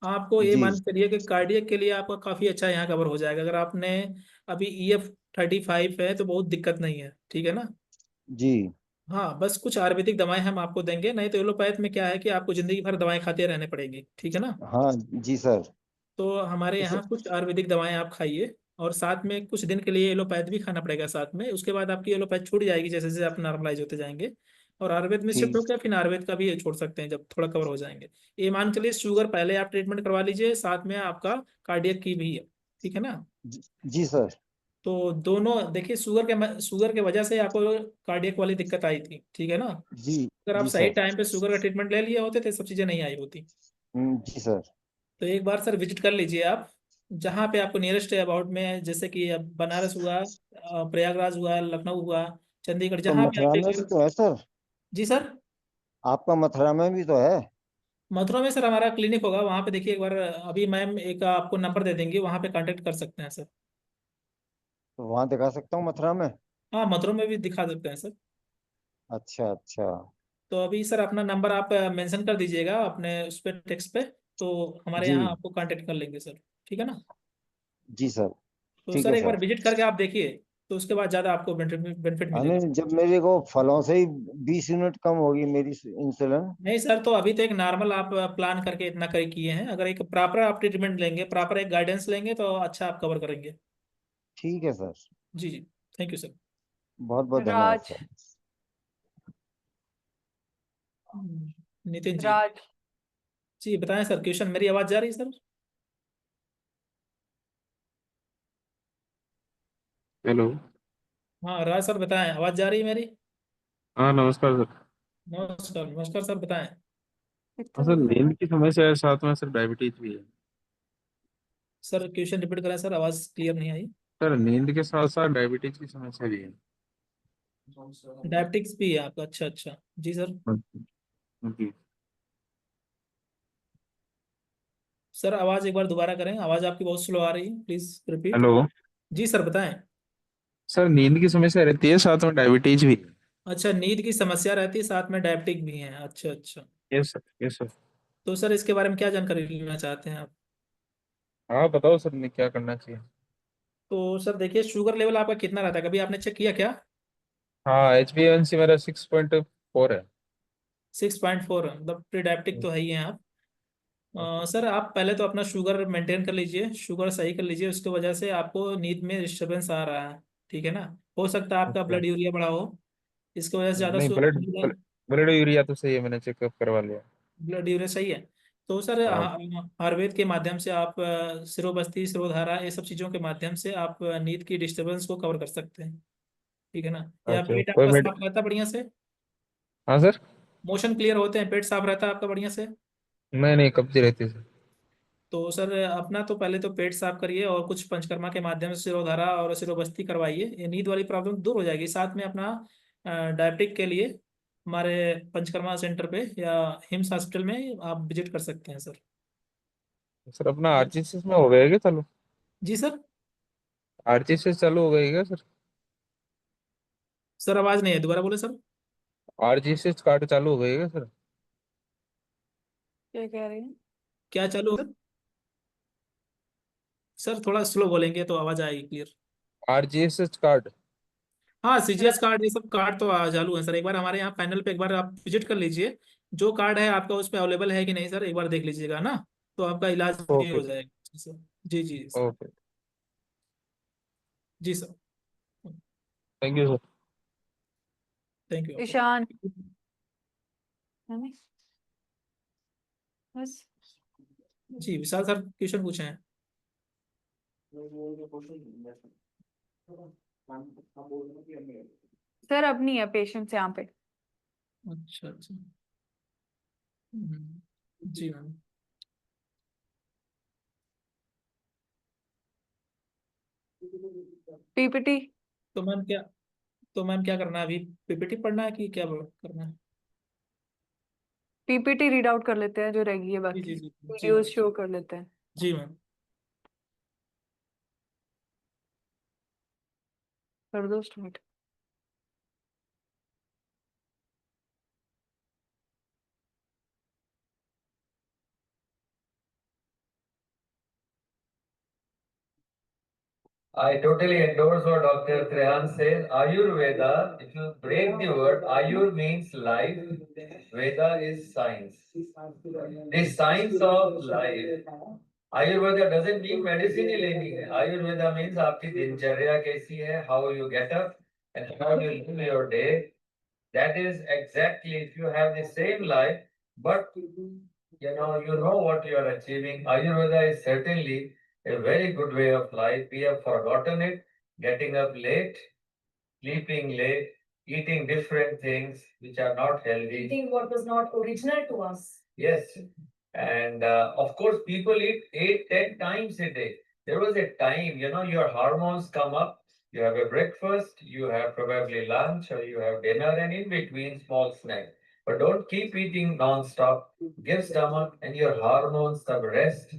आपको ये जी। मान के चलिए कि कार्डियक के लिए आपका काफ़ी अच्छा यहाँ कवर हो जाएगा, अगर आपने अभी EF35 है तो बहुत दिक्कत नहीं है, ठीक है ना। जी। हाँ, बस कुछ आयुर्वेदिक दवाएं हम आपको देंगे, नहीं तो एलोपैथ में क्या है कि आपको जिंदगी भर दवाएं खाते रहने पड़ेगी, ठीक है ना। हाँ। जी सर। तो हमारे तो यहाँ सर, कुछ आयुर्वेदिक दवाएं आप खाइए, और साथ में कुछ दिन के लिए एलोपैथ भी खाना पड़ेगा साथ में, उसके बाद आपकी एलोपैथ छूट जाएगी जैसे जैसे आप नॉर्मलाइज होते जाएंगे, और आयुर्वेद में शिफ्ट ठीक। होकर फिर आयुर्वेद का भी छोड़ सकते हैं जब थोड़ा कवर हो जाएंगे। ये मान चलिए शुगर पहले आप ट्रीटमेंट करवा लीजिए, साथ में आपका कार्डियक की भी है, ठीक है ना। जी सर। तो दोनों देखिए, शुगर के वजह से आपको कार्डियक वाली दिक्कत आई थी, ठीक है ना। जी। अगर आप जी सही सर। टाइम पे शुगर का ट्रीटमेंट ले लिए होते तो सब चीज़ें नहीं आई होती। जी सर। तो एक बार सर विजिट कर लीजिए आप, जहाँ पे आपको नियरेस्ट है अबाउट में, जैसे कि अब बनारस हुआ, प्रयागराज हुआ, लखनऊ हुआ, चंडीगढ़, तो जहाँ भी मथुरा आपके में भी घर। तो है सर। जी सर, आपका मथुरा में भी तो है। मथुरा में सर हमारा क्लिनिक होगा, वहाँ पे देखिए एक बार, अभी मैम एक आपको नंबर दे देंगे, वहाँ पे कांटेक्ट कर सकते हैं सर। तो वहाँ दिखा सकता हूँ मथुरा में। हाँ, मथुरा में भी दिखा सकते हैं सर। अच्छा अच्छा। तो अभी सर अपना नंबर आप मेंशन कर दीजिएगा अपने उस पर, टेक्स्ट पे, तो हमारे जी। यहाँ आपको कांटेक्ट कर लेंगे सर, ठीक है ना। जी सर। तो ठीक सर है एक बार सर। विजिट करके आप देखिए। तो उसके बाद ज़्यादा आपको बेनिफिट मिलेगा। यानी जब मेरे को फलों से ही 20 यूनिट कम होगी मेरी इंसुलिन। नहीं सर, तो अभी तो एक नॉर्मल आप प्लान करके इतना कर किए हैं, अगर एक प्रॉपर आप ट्रीटमेंट लेंगे, प्रॉपर एक गाइडेंस लेंगे तो अच्छा आप कवर करेंगे। ठीक है सर। जी जी, थैंक यू सर। बहुत बहुत धन्यवाद राज। सर। नितिन जी। राज। जी बताएं सर, क्वेश्चन मेरी आवाज़ जा रही है सर? हेलो। हाँ राज सर बताएं, आवाज़ जा रही है मेरी? हाँ नमस्कार सर। नमस्कार नमस्कार सर, बताएं। हाँ सर, नींद की समस्या है, साथ में सर डायबिटीज भी है। सर क्वेश्चन रिपीट करें सर, आवाज़ क्लियर नहीं आई। सर नींद के साथ साथ डायबिटीज की समस्या भी है। डायबिटिक्स भी है आपका? अच्छा अच्छा, जी सर। जी। सर आवाज़ एक बार दोबारा करें, आवाज़ आपकी बहुत स्लो आ रही है, प्लीज़ रिपीट। हेलो। जी सर बताएं। सर नींद की समस्या रहती है, साथ में डायबिटीज भी है। अच्छा, नींद की समस्या रहती है, साथ में डायबिटिक भी है, अच्छा अच्छा। Yes sir, yes sir. तो सर इसके बारे में क्या जानकारी लेना चाहते हैं आप? हाँ बताओ सर, मैं क्या करना चाहिए। तो सर देखिए, शुगर लेवल आपका कितना रहता है, कभी आपने चेक किया क्या? हाँ HbA1c मेरा 6.4 है। 6.4, मतलब प्री डायबिटिक तो है ही हैं आप। सर आप पहले तो अपना शुगर मेंटेन कर लीजिए, शुगर सही कर लीजिए, उसकी वजह से आपको नींद में डिस्टरबेंस आ रहा है, ठीक है ना? हो सकता है आपका ओके। ब्लड यूरिया बढ़ा हो, इसकी वजह से ज़्यादा नहीं, ब्लड ब्लड यूरिया तो सही है, मैंने चेकअप करवा लिया। ब्लड यूरिया सही है। तो सर हाँ। आयुर्वेद के माध्यम से आप सिरोबस्ती, सिरोधारा, ये सब चीज़ों के माध्यम से आप नींद की डिस्टरबेंस को कवर कर सकते हैं, ठीक है ना? या अच्छा, पेट कोई आपका मेड। साफ रहता है बढ़िया से? हाँ सर। मोशन क्लियर होते हैं, पेट साफ रहता है आपका बढ़िया से? नहीं नहीं, कब्जी रहती है सर। तो सर अपना तो पहले तो पेट साफ करिए और कुछ पंचकर्मा के माध्यम से सिरोधारा और सिरोबस्ती करवाइए, ये नींद वाली प्रॉब्लम दूर हो जाएगी। साथ में अपना डायबिटिक के लिए हमारे पंचकर्मा सेंटर पे या हिम्स हॉस्पिटल में आप विजिट कर सकते हैं सर। सर अपना आरजीएसएस में हो गया क्या चालू? जी सर। आरजीएसएस चालू हो गई क्या सर? सर आवाज़ नहीं है, दोबारा बोले सर। आरजीएसएस कार्ड चालू हो गई क्या सर? क्या कह रहे हैं? क्या चालू है सर? थोड़ा स्लो बोलेंगे तो आवाज़ आएगी क्लियर। आरजीएसएस कार्ड। हाँ सीजीएस कार्ड, ये सब कार्ड तो चालू है सर। एक बार हमारे यहाँ पैनल पे एक बार आप विजिट कर लीजिए, जो कार्ड है आपका उस पर अवेलेबल है कि नहीं सर, एक बार देख लीजिएगा ना, तो आपका इलाज फ्री ओके हो जाएगा सर। जी जी सर। ओके। जी sir. Thank you sir. Thank you. Ishaan. है नहीं? बस। जी विशाल सर क्वेश्चन पूछे हैं। सर अब नहीं है पेशेंट्स यहाँ पे। अच्छा अच्छा। जी मैम। पीपीटी। तो मैम क्या, तो मैम क्या करना है अभी, पीपीटी पढ़ना है कि क्या करना है? पीपीटी रीड आउट कर लेते हैं जो रहेगी है, जी बाकी जी जी जी वीडियोस मैम। शो कर लेते हैं। जी मैम। कर दो start. I totally endorse what Dr. Trehan says. Ayurveda, if you break the word, Ayur means life, Veda is science. The science of life. Ayurveda doesn't mean medicine ही लेनी है. Ayurveda means आपकी दिनचर्या कैसी है, how you get up and how you live your day. That is exactly, if you have the same life, but you know what you are achieving. Ayurveda is certainly a very good way of life. We have forgotten it, getting up late, sleeping late, eating different things which are not healthy. Eating what was not original to us. Yes. And of course, people eat 8, 10 times a day. There was a time, your hormones come up. You have a breakfast, you have probably lunch, or you have dinner, and in between, small snack. But don't keep eating non-stop. Give stomach and your hormones some rest.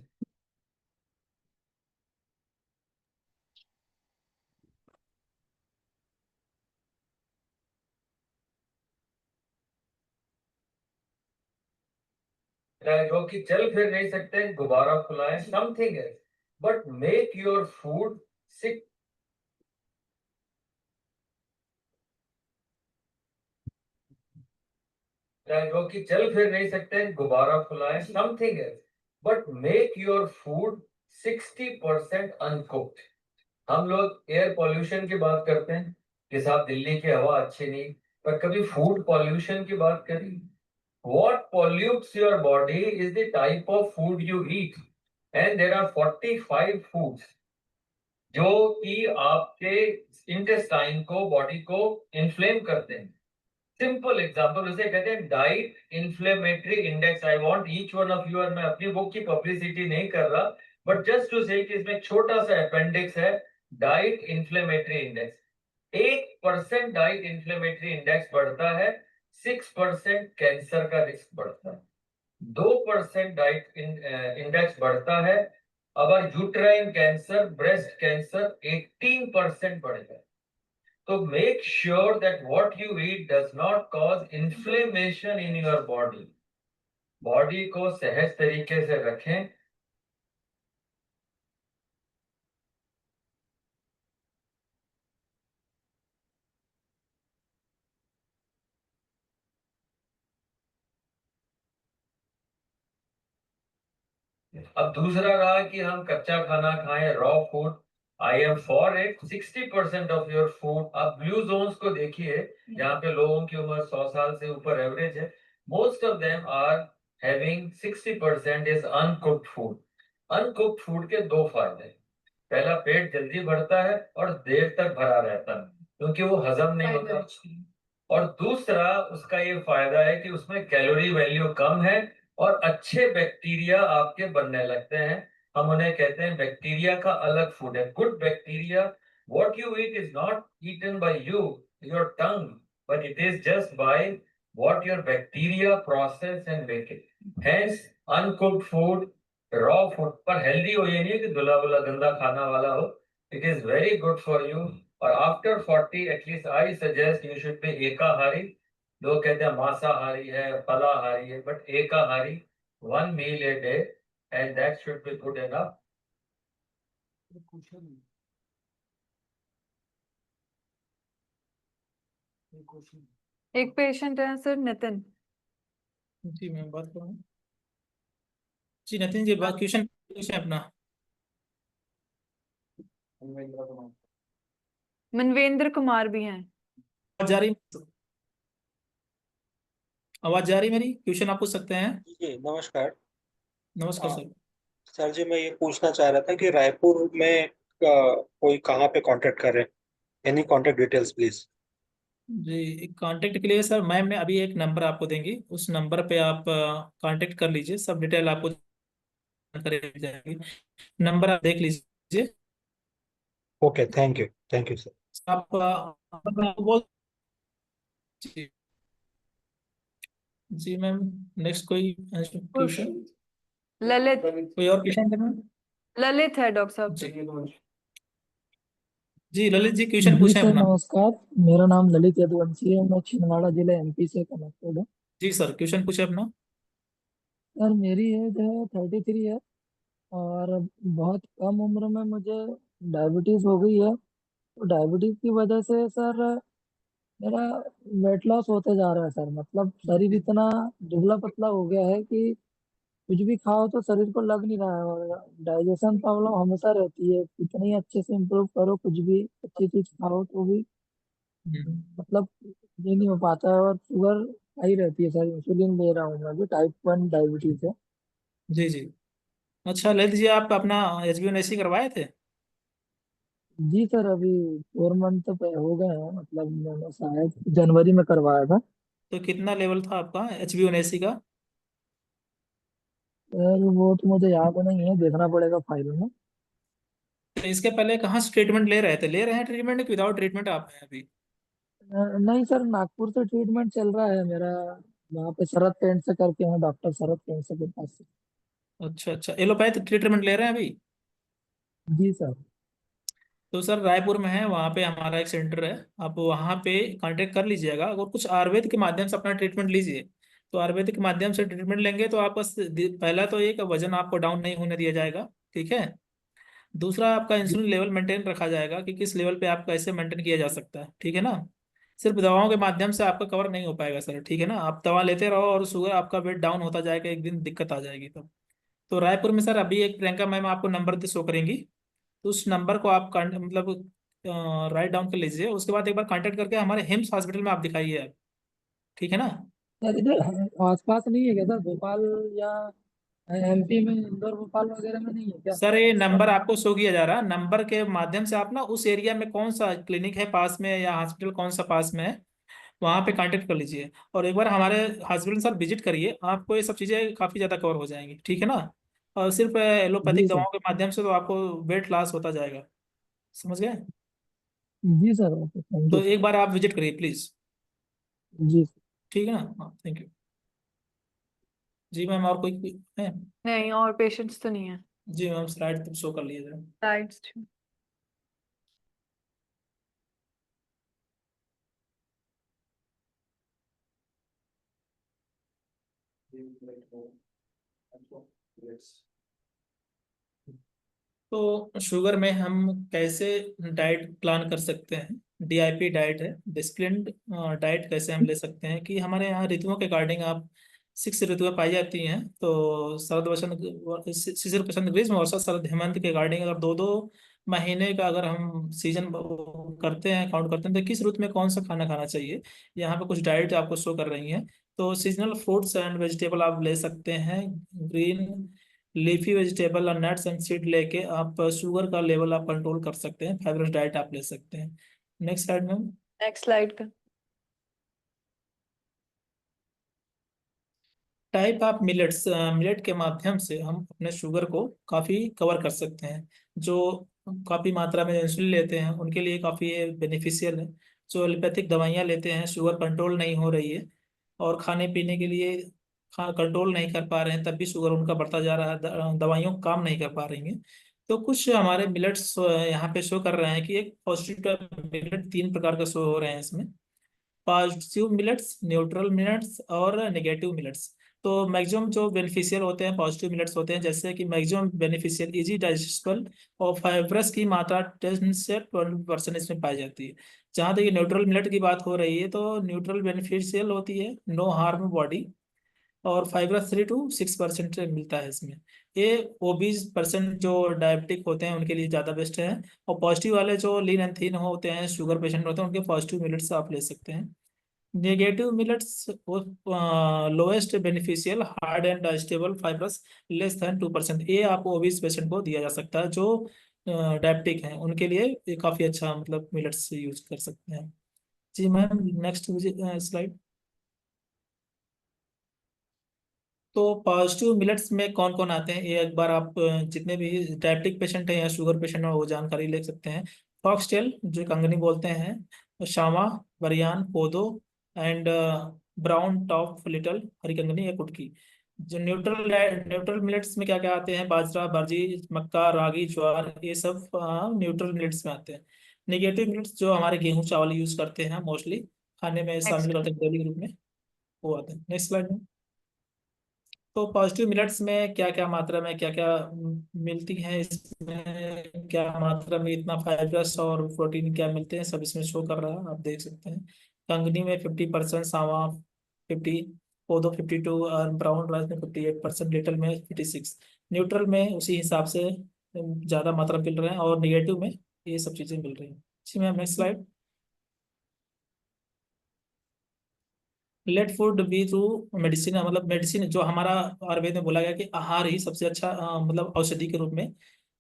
जो कि चल फिर नहीं सकते, दोबारा खुलाएं, something else. But make your food sick. जो कि चल फिर नहीं सकते, गुब्बारा फुलाएं, समथिंग है, but make your food 60% uncooked. हम लोग एयर पॉल्यूशन की बात करते हैं कि साहब दिल्ली की हवा अच्छी नहीं, पर कभी फूड पॉल्यूशन की बात करी? What pollutes your body is the type of food you eat, and there are 45 foods जो कि आपके इंटेस्टाइन को, बॉडी को इन्फ्लेम करते हैं। सिंपल एग्जांपल उसे कहते हैं diet inflammatory index. I want each one of you, और मैं अपनी बुक की पब्लिसिटी नहीं कर रहा, बट जस्ट टू से कि इसमें एक छोटा सा अपेंडिक्स है, diet inflammatory index. 1% diet inflammatory index बढ़ता है, 6% कैंसर का रिस्क बढ़ता है। 2% डाइट इंडेक्स बढ़ता है, अगर यूट्राइन कैंसर, ब्रेस्ट कैंसर 18% बढ़ेगा। तो make sure that what you eat does not cause inflammation in your body. Body को सहज तरीके से रखें। अब दूसरा रहा कि हम कच्चा खाना खाएं, raw food. I am for it. 60% of your food. आप ब्लू जोन्स को देखिए, जहाँ पे लोगों की उम्र 100 साल से ऊपर एवरेज है, most of them are having 60% is uncooked food. Uncooked food के दो फायदे, पहला पेट जल्दी भरता है और देर तक भरा रहता है क्योंकि वो हजम नहीं होता, और दूसरा उसका ये फायदा है कि उसमें कैलोरी वैल्यू कम है और अच्छे बैक्टीरिया आपके बनने लगते हैं। हम उन्हें कहते हैं बैक्टीरिया का अलग फूड है, good bacteria. What you eat is not eaten by you, your tongue, but it is just by what your bacteria process and make it. Hence uncooked food, raw food, पर हेल्दी हो ये नहीं कि धुला बुला गंदा खाना वाला हो। It is very good for you. और after 40 at least I suggest you should be एकाहारी। लोग कहते हैं मांसाहारी है, फलाहारी है, बट एकाहारी, 1 meal a day, and that should be good enough. एक पेशेंट है सर, नितिन। जी मैं बात करूँ। जी नितिन जी, बात क्वेश्चन पूछें अपना। मनवेंद्र कुमार भी हैं। आवाज जा रही, आवाज जा रही मेरी? क्वेश्चन आप पूछ सकते हैं। जी नमस्कार। नमस्कार हाँ, सर। सर जी मैं ये पूछना चाह रहा था कि रायपुर में कोई कहाँ पे कांटेक्ट करे, एनी कांटेक्ट डिटेल्स प्लीज। जी कांटेक्ट के लिए सर मैम ने अभी एक नंबर आपको देंगी, उस नंबर पे आप कांटेक्ट कर लीजिए, सब डिटेल आपको जानकारी दी जाएगी। नंबर आप देख लीजिए। Okay thank you sir. आप बोल। जी जी मैम, नेक्स्ट कोई क्वेश्चन? ललित। कोई और क्वेश्चन है मैम? ललित है डॉक्टर साहब। जी ललित जी क्वेश्चन जी पूछें सर अपना। नमस्कार, मेरा नाम ललित यदुवंशी है, मैं छिंदवाड़ा जिले एमपी से कनेक्टेड हूँ। जी सर क्वेश्चन पूछे अपना। सर मेरी एज है 33 है और बहुत कम उम्र में मुझे डायबिटीज हो गई है। तो डायबिटीज की वजह से सर मेरा वेट लॉस होते जा रहा है सर, मतलब शरीर इतना दुबला पतला हो गया है कि कुछ भी खाओ तो शरीर को लग नहीं रहा है, और डाइजेशन प्रॉब्लम हमेशा रहती है, कितनी अच्छे से इम्प्रूव करो कुछ भी अच्छी चीज खाओ तो भी मतलब ये नहीं हो पाता है, और शुगर हाई रहती है सर, इंसुलिन ले रहा हूँ मैं भी, टाइप 1 डायबिटीज है। जी जी। अच्छा ललित जी, आप अपना HbA1c करवाए थे? जी सर अभी 4 मंथ पे हो गए हैं, मतलब मैंने शायद जनवरी में करवाया था। तो कितना लेवल था आपका HbA1c का? सर वो तो मुझे याद नहीं है, देखना पड़ेगा फाइल में। तो इसके पहले कहाँ से ट्रीटमेंट ले रहे थे? ले रहे हैं ट्रीटमेंट कि विदाउट ट्रीटमेंट आप हैं अभी? नहीं सर, नागपुर से ट्रीटमेंट चल रहा है मेरा, वहाँ पे शरद कैंट से करके हैं, डॉक्टर शरद कैंट से के पास से। अच्छा अच्छा, एलोपैथ ट्रीटमेंट ले रहे हैं अभी? जी सर। तो सर रायपुर में है, वहाँ पे हमारा एक सेंटर है, आप वहाँ पे कांटेक्ट कर लीजिएगा, और कुछ आयुर्वेद के माध्यम से अपना ट्रीटमेंट लीजिए। तो आयुर्वेद के माध्यम से ट्रीटमेंट लेंगे तो आपका पहला तो एक वजन आपको डाउन नहीं होने दिया जाएगा, ठीक है। दूसरा आपका इंसुलिन लेवल मेंटेन रखा जाएगा कि किस लेवल पे आपका कैसे मेंटेन किया जा सकता है, ठीक है ना। सिर्फ दवाओं के माध्यम से आपका कवर नहीं हो पाएगा सर, ठीक है ना। आप दवा लेते रहो और शुगर आपका वेट डाउन होता जाएगा, एक दिन दिक्कत आ जाएगी तब। तो रायपुर में सर अभी एक प्रियंका मैम आपको नंबर शो करेंगी, तो उस नंबर को आप मतलब राइट डाउन कर लीजिए। उसके बाद एक बार कांटेक्ट करके हमारे हिम्स हॉस्पिटल में आप दिखाइए आप, ठीक है ना। सर इधर आसपास नहीं है क्या सर, भोपाल या एमपी में, इंदौर भोपाल वगैरह में नहीं है क्या? सर ये नंबर आपको शो किया जा रहा है, नंबर के माध्यम से आप ना उस एरिया में कौन सा क्लिनिक है पास में या हॉस्पिटल कौन सा पास में है, वहाँ पे कांटेक्ट कर लीजिए और एक बार हमारे हॉस्पिटल सर विजिट करिए, आपको ये सब चीज़ें काफ़ी ज़्यादा कवर हो जाएंगी, ठीक है ना। और सिर्फ जी एलोपैथिक सर। दवाओं के माध्यम से तो आपको वेट लॉस होता जाएगा, समझ गए। जी सर, ओके, थैंक तो यू। एक बार आप विजिट करिए प्लीज़, जी सर। ठीक है ना। हाँ, थैंक यू। जी मैम, और कोई है? नहीं, और पेशेंट्स तो नहीं है। जी मैम, स्लाइड तो शो कर लीजिए जरा। राइट्स। तो शुगर में हम कैसे डाइट प्लान कर सकते हैं। डीआईपी डाइट है, डिसिप्लिन्ड डाइट कैसे हम ले सकते हैं कि हमारे यहाँ ऋतुओं के अकॉर्डिंग आप 6 ऋतुएं पाई जाती हैं। तो शरद वसंत, शिशिर वसंत ग्रीष्म वर्षा शरद हेमंत के अकॉर्डिंग अगर 2-2 महीने का अगर हम सीजन करते हैं, काउंट करते हैं, तो किस ऋतु में कौन सा खाना खाना चाहिए, यहाँ पे कुछ डाइट आपको शो कर रही हैं। तो सीजनल फ्रूट्स एंड वेजिटेबल आप ले सकते हैं, ग्रीन लीफी वेजिटेबल और नट्स एंड सीड लेके आप शुगर का लेवल आप कंट्रोल कर सकते हैं, फाइबरस डाइट आप ले सकते हैं। Next slide ma'am. Next slide का। टाइप ऑफ मिलेट्स, मिलेट के माध्यम से हम अपने शुगर को काफ़ी कवर कर सकते हैं। जो काफ़ी मात्रा में इंसुलिन लेते हैं उनके लिए काफ़ी बेनिफिशियल है। जो एलोपैथिक दवाइयाँ लेते हैं, शुगर कंट्रोल नहीं हो रही है और खाने पीने के लिए कंट्रोल नहीं कर पा रहे हैं, तब भी शुगर उनका बढ़ता जा रहा है, दवाइयों काम नहीं कर पा रही हैं। तो कुछ हमारे मिलेट्स यहाँ पे शो कर रहे हैं कि एक पॉजिटिव मिलेट 3 प्रकार का शो हो रहे हैं इसमें, पॉजिटिव मिलेट्स, न्यूट्रल मिलेट्स और नेगेटिव मिलेट्स। तो मैक्सिमम जो बेनिफिशियल होते हैं पॉजिटिव मिलेट्स होते हैं, जैसे कि मैक्सिमम बेनिफिशियल इजी डाइजेस्टेबल और फाइब्रस की मात्रा 10 से 20% इसमें पाई जाती है। जहाँ तक ये न्यूट्रल मिलेट की बात हो रही है, तो न्यूट्रल बेनिफिशियल होती है, नो हार्म बॉडी, और फाइब्रस 3 से 6% मिलता है इसमें। ये ओबीज पर्सन जो डायबिटिक होते हैं उनके लिए ज़्यादा बेस्ट है। और पॉजिटिव वाले जो लीन एंड थीन होते हैं, शुगर पेशेंट होते हैं, उनके पॉजिटिव मिलेट्स आप ले सकते हैं। Negative millets lowest beneficial hard and digestible fibrous less than 2%, ये आपको ओबीज पेशेंट को दिया जा सकता है जो डायबिटिक हैं, उनके लिए ये काफ़ी अच्छा मतलब मिलेट्स यूज कर सकते हैं। जी मैम, नेक्स्ट स्लाइड। तो पॉजिटिव मिलेट्स में कौन कौन आते हैं, ये एक बार आप जितने भी डायबिटिक पेशेंट हैं या शुगर पेशेंट हैं वो जानकारी ले सकते हैं। फॉक्सटेल जो कंगनी बोलते हैं, शामा, बरियान, पोदो एंड ब्राउन टॉप लिटल, हरी कंगनी या कुटकी। जो न्यूट्रल न्यूट्रल मिलेट्स में क्या क्या आते हैं, बाजरा, बार्जी, मक्का, रागी, ज्वार, ये सब न्यूट्रल मिलेट्स में आते हैं। निगेटिव मिलेट्स जो हमारे गेहूं चावल यूज करते हैं मोस्टली खाने में शामिल नेक्स्ट। करते हैं डेली ग्रुप में, वो आते हैं। नेक्स्ट स्लाइड में। तो पॉजिटिव मिलेट्स में क्या क्या मात्रा में क्या क्या मिलती हैं, इसमें क्या मात्रा में इतना फाइब्रस और प्रोटीन क्या मिलते हैं, सब इसमें शो कर रहा है, आप देख सकते हैं। कंगनी में 50%, सावा 50, पोदो 52 और ब्राउन राइस में 58%, लिटल में 56। न्यूट्रल में उसी हिसाब से ज़्यादा मात्रा मिल रहे हैं और निगेटिव में ये सब चीज़ें मिल रही हैं। जी ma'am, next slide. Let food be through medicine, मतलब मेडिसिन जो हमारा आयुर्वेद में बोला गया कि आहार ही सबसे अच्छा मतलब औषधि के रूप में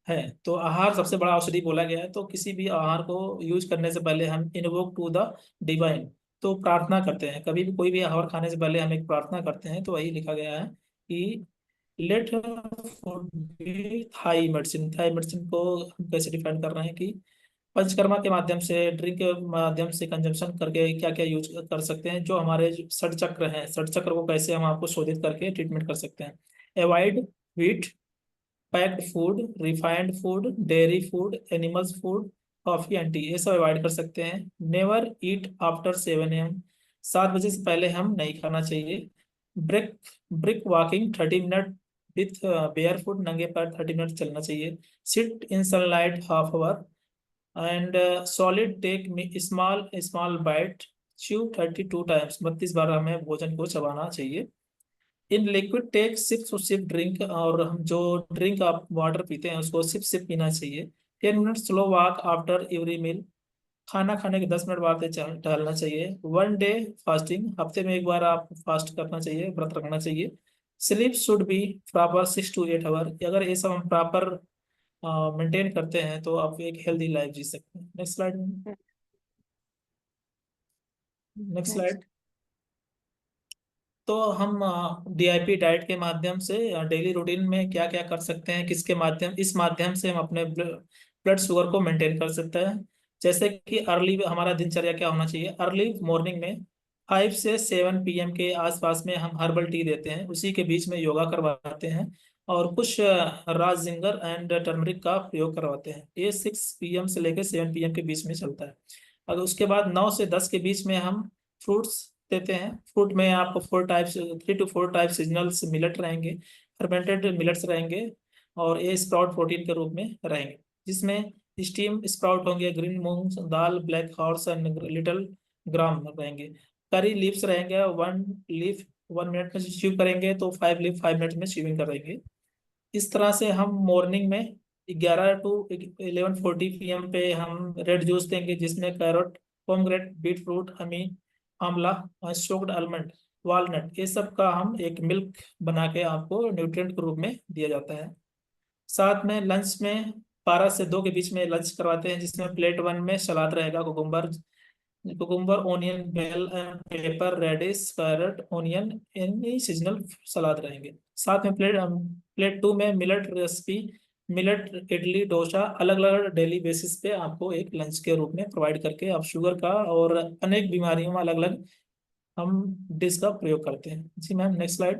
है। तो आहार सबसे बड़ा औषधि बोला गया है, तो किसी भी आहार को यूज करने से पहले हम इनवोक टू द डिवाइन, तो प्रार्थना करते हैं। कभी भी कोई भी आहार खाने से पहले हम एक प्रार्थना करते हैं, तो वही लिखा गया है कि let food be thy medicine. Thy medicine को हम कैसे डिफाइन कर रहे हैं कि पंचकर्मा के माध्यम से, ड्रिंक के माध्यम से कंजम्पशन करके क्या क्या यूज कर सकते हैं, जो हमारे षट चक्र हैं, षट चक्र को कैसे हम आपको शोधित करके ट्रीटमेंट कर सकते हैं। Avoid wheat, packed food, refined food, dairy food, animals food, coffee and T, ये सब अवॉइड कर सकते हैं। नेवर ईट आफ्टर 7 AM, 7 बजे से पहले हम नहीं खाना चाहिए। Brisk brisk walking 30 minute with bare foot, नंगे पैर 30 मिनट चलना चाहिए। Sit in sunlight ½ hour and solid take small small bite, chew 32 times, 32 बार हमें भोजन को चबाना चाहिए। In liquid take sip to sip drink, और हम जो ड्रिंक आप वाटर पीते हैं उसको सिप सिप पीना चाहिए। 10 minute slow walk after every meal, खाना खाने के 10 मिनट बाद टहलना चाहिए। 1 डे फास्टिंग, हफ्ते में एक बार आप फास्ट करना चाहिए, व्रत रखना चाहिए। Sleep should be proper 6 to 8 hour, अगर ये सब हम प्रॉपर मेंटेन करते हैं तो आप एक हेल्दी लाइफ जी सकते हैं। Next slide. Next slide. तो हम डीआईपी डाइट के माध्यम से डेली रूटीन में क्या क्या कर सकते हैं, किसके माध्यम, इस माध्यम से हम अपने ब्लड शुगर को मेंटेन कर सकते हैं। जैसे कि अर्ली, हमारा दिनचर्या क्या होना चाहिए, अर्ली मॉर्निंग में 5 से 7 PM के आसपास में हम हर्बल टी देते हैं, उसी के बीच में योगा करवाते हैं और कुछ राज जिंगर एंड टर्मरिक का प्रयोग करवाते हैं। ये 6 PM से लेकर 7 PM के बीच में चलता है। अगर उसके बाद 9 से 10 के बीच में हम फ्रूट्स देते हैं। फ्रूट में आपको 3 to 4 टाइप सीजनल मिलेट रहेंगे, फर्मेंटेड मिलेट्स रहेंगे, और ये स्प्राउट प्रोटीन के रूप में रहेंगे, जिसमें स्टीम स्प्राउट होंगे, green moong dal, black horse and little gram रहेंगे। करी लीव्स रहेंगे, 1 लीफ 1 मिनट में स्टीव करेंगे तो 5 लीफ 5 मिनट में स्टीविंग करेंगे। इस तरह से हम मॉर्निंग में 11 to 11:40 PM पे हम रेड जूस देंगे, जिसमें कैरोट, पोमग्रेट, बीट फ्रूट, हनी, आंवला, सोक्ड आलमंड, वालनट, ये सब का हम एक मिल्क बना के आपको न्यूट्रिएंट के रूप में दिया जाता है। साथ में लंच में 12 से 2 के बीच में लंच करवाते हैं, जिसमें प्लेट 1 में सलाद रहेगा, cucumber, onion, bell pepper, radish, carrot, onion, any seasonal salad रहेंगे। साथ में प्लेट 2 में millet recipe, millet, idli, dosa, अलग अलग डेली बेसिस पे आपको एक लंच के रूप में प्रोवाइड करके आप शुगर का और अनेक बीमारियों में अलग अलग हम डिश का प्रयोग करते हैं। जी मैम, नेक्स्ट स्लाइड।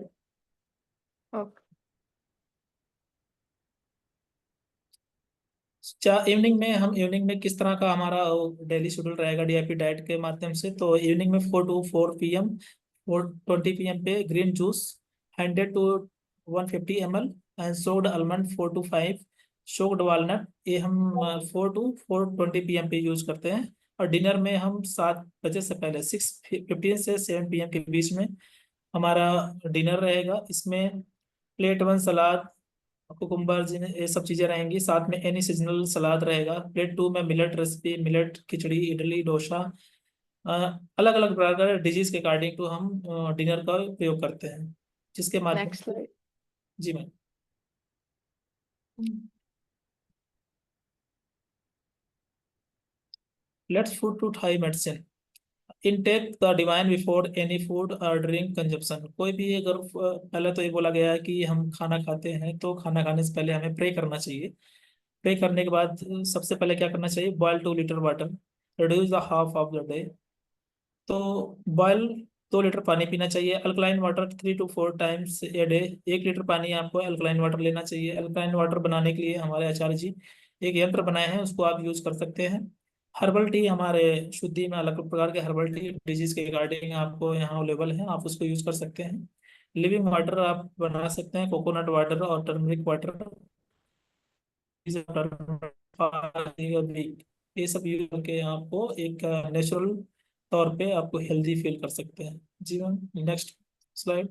इवनिंग में किस तरह का हमारा डेली शेड्यूल रहेगा डीआईपी डाइट के माध्यम से, तो इवनिंग में 4 to 4 PM 4:20 PM पे green juice 100 to 150 ml and soaked almond 4 to 5, soaked walnut, ये हम 4 to 4:20 PM पे यूज करते हैं। और डिनर में हम 7 बजे से पहले 6:15 से 7 PM के बीच में हमारा डिनर रहेगा। इसमें प्लेट 1 सलाद, कुकुम्बर, ये सब चीजें रहेंगी। साथ में एनी सीजनल सलाद रहेगा। प्लेट 2 में मिलेट रेसिपी, मिलेट खिचड़ी, इडली, डोसा, अलग अलग प्रकार का डिजीज के अकॉर्डिंग टू हम डिनर का प्रयोग करते हैं, जिसके माध्यम। जी ma'am. Let's food to thy medicine, intake the divine before any food और ड्रिंक कंजप्शन। कोई भी अगर पहले तो ये बोला गया है कि हम खाना खाते हैं तो खाना खाने से पहले हमें प्रे करना चाहिए। प्रे करने के बाद सबसे पहले क्या करना चाहिए, boil 2 litre water, reduce the half of the day. तो बॉयल 2 लीटर पानी पीना चाहिए। Alkaline water 3 to 4 times a day, 1 litre पानी आपको अल्कलाइन वाटर लेना चाहिए। अल्कलाइन वाटर बनाने के लिए हमारे आचार्य जी एक यंत्र बनाए हैं, उसको आप यूज कर सकते हैं। हर्बल टी, हमारे शुद्धि में अलग प्रकार के हर्बल टी डिजीज के रिगार्डिंग आपको यहाँ अवेलेबल है, आप उसको यूज कर सकते हैं। लिविंग वाटर आप बना सकते हैं, कोकोनट वाटर और टर्मरिक वाटर, ये सब यूज करके आपको एक नेचुरल तौर पे आपको हेल्दी फील कर सकते हैं। जी ma'am, next slide.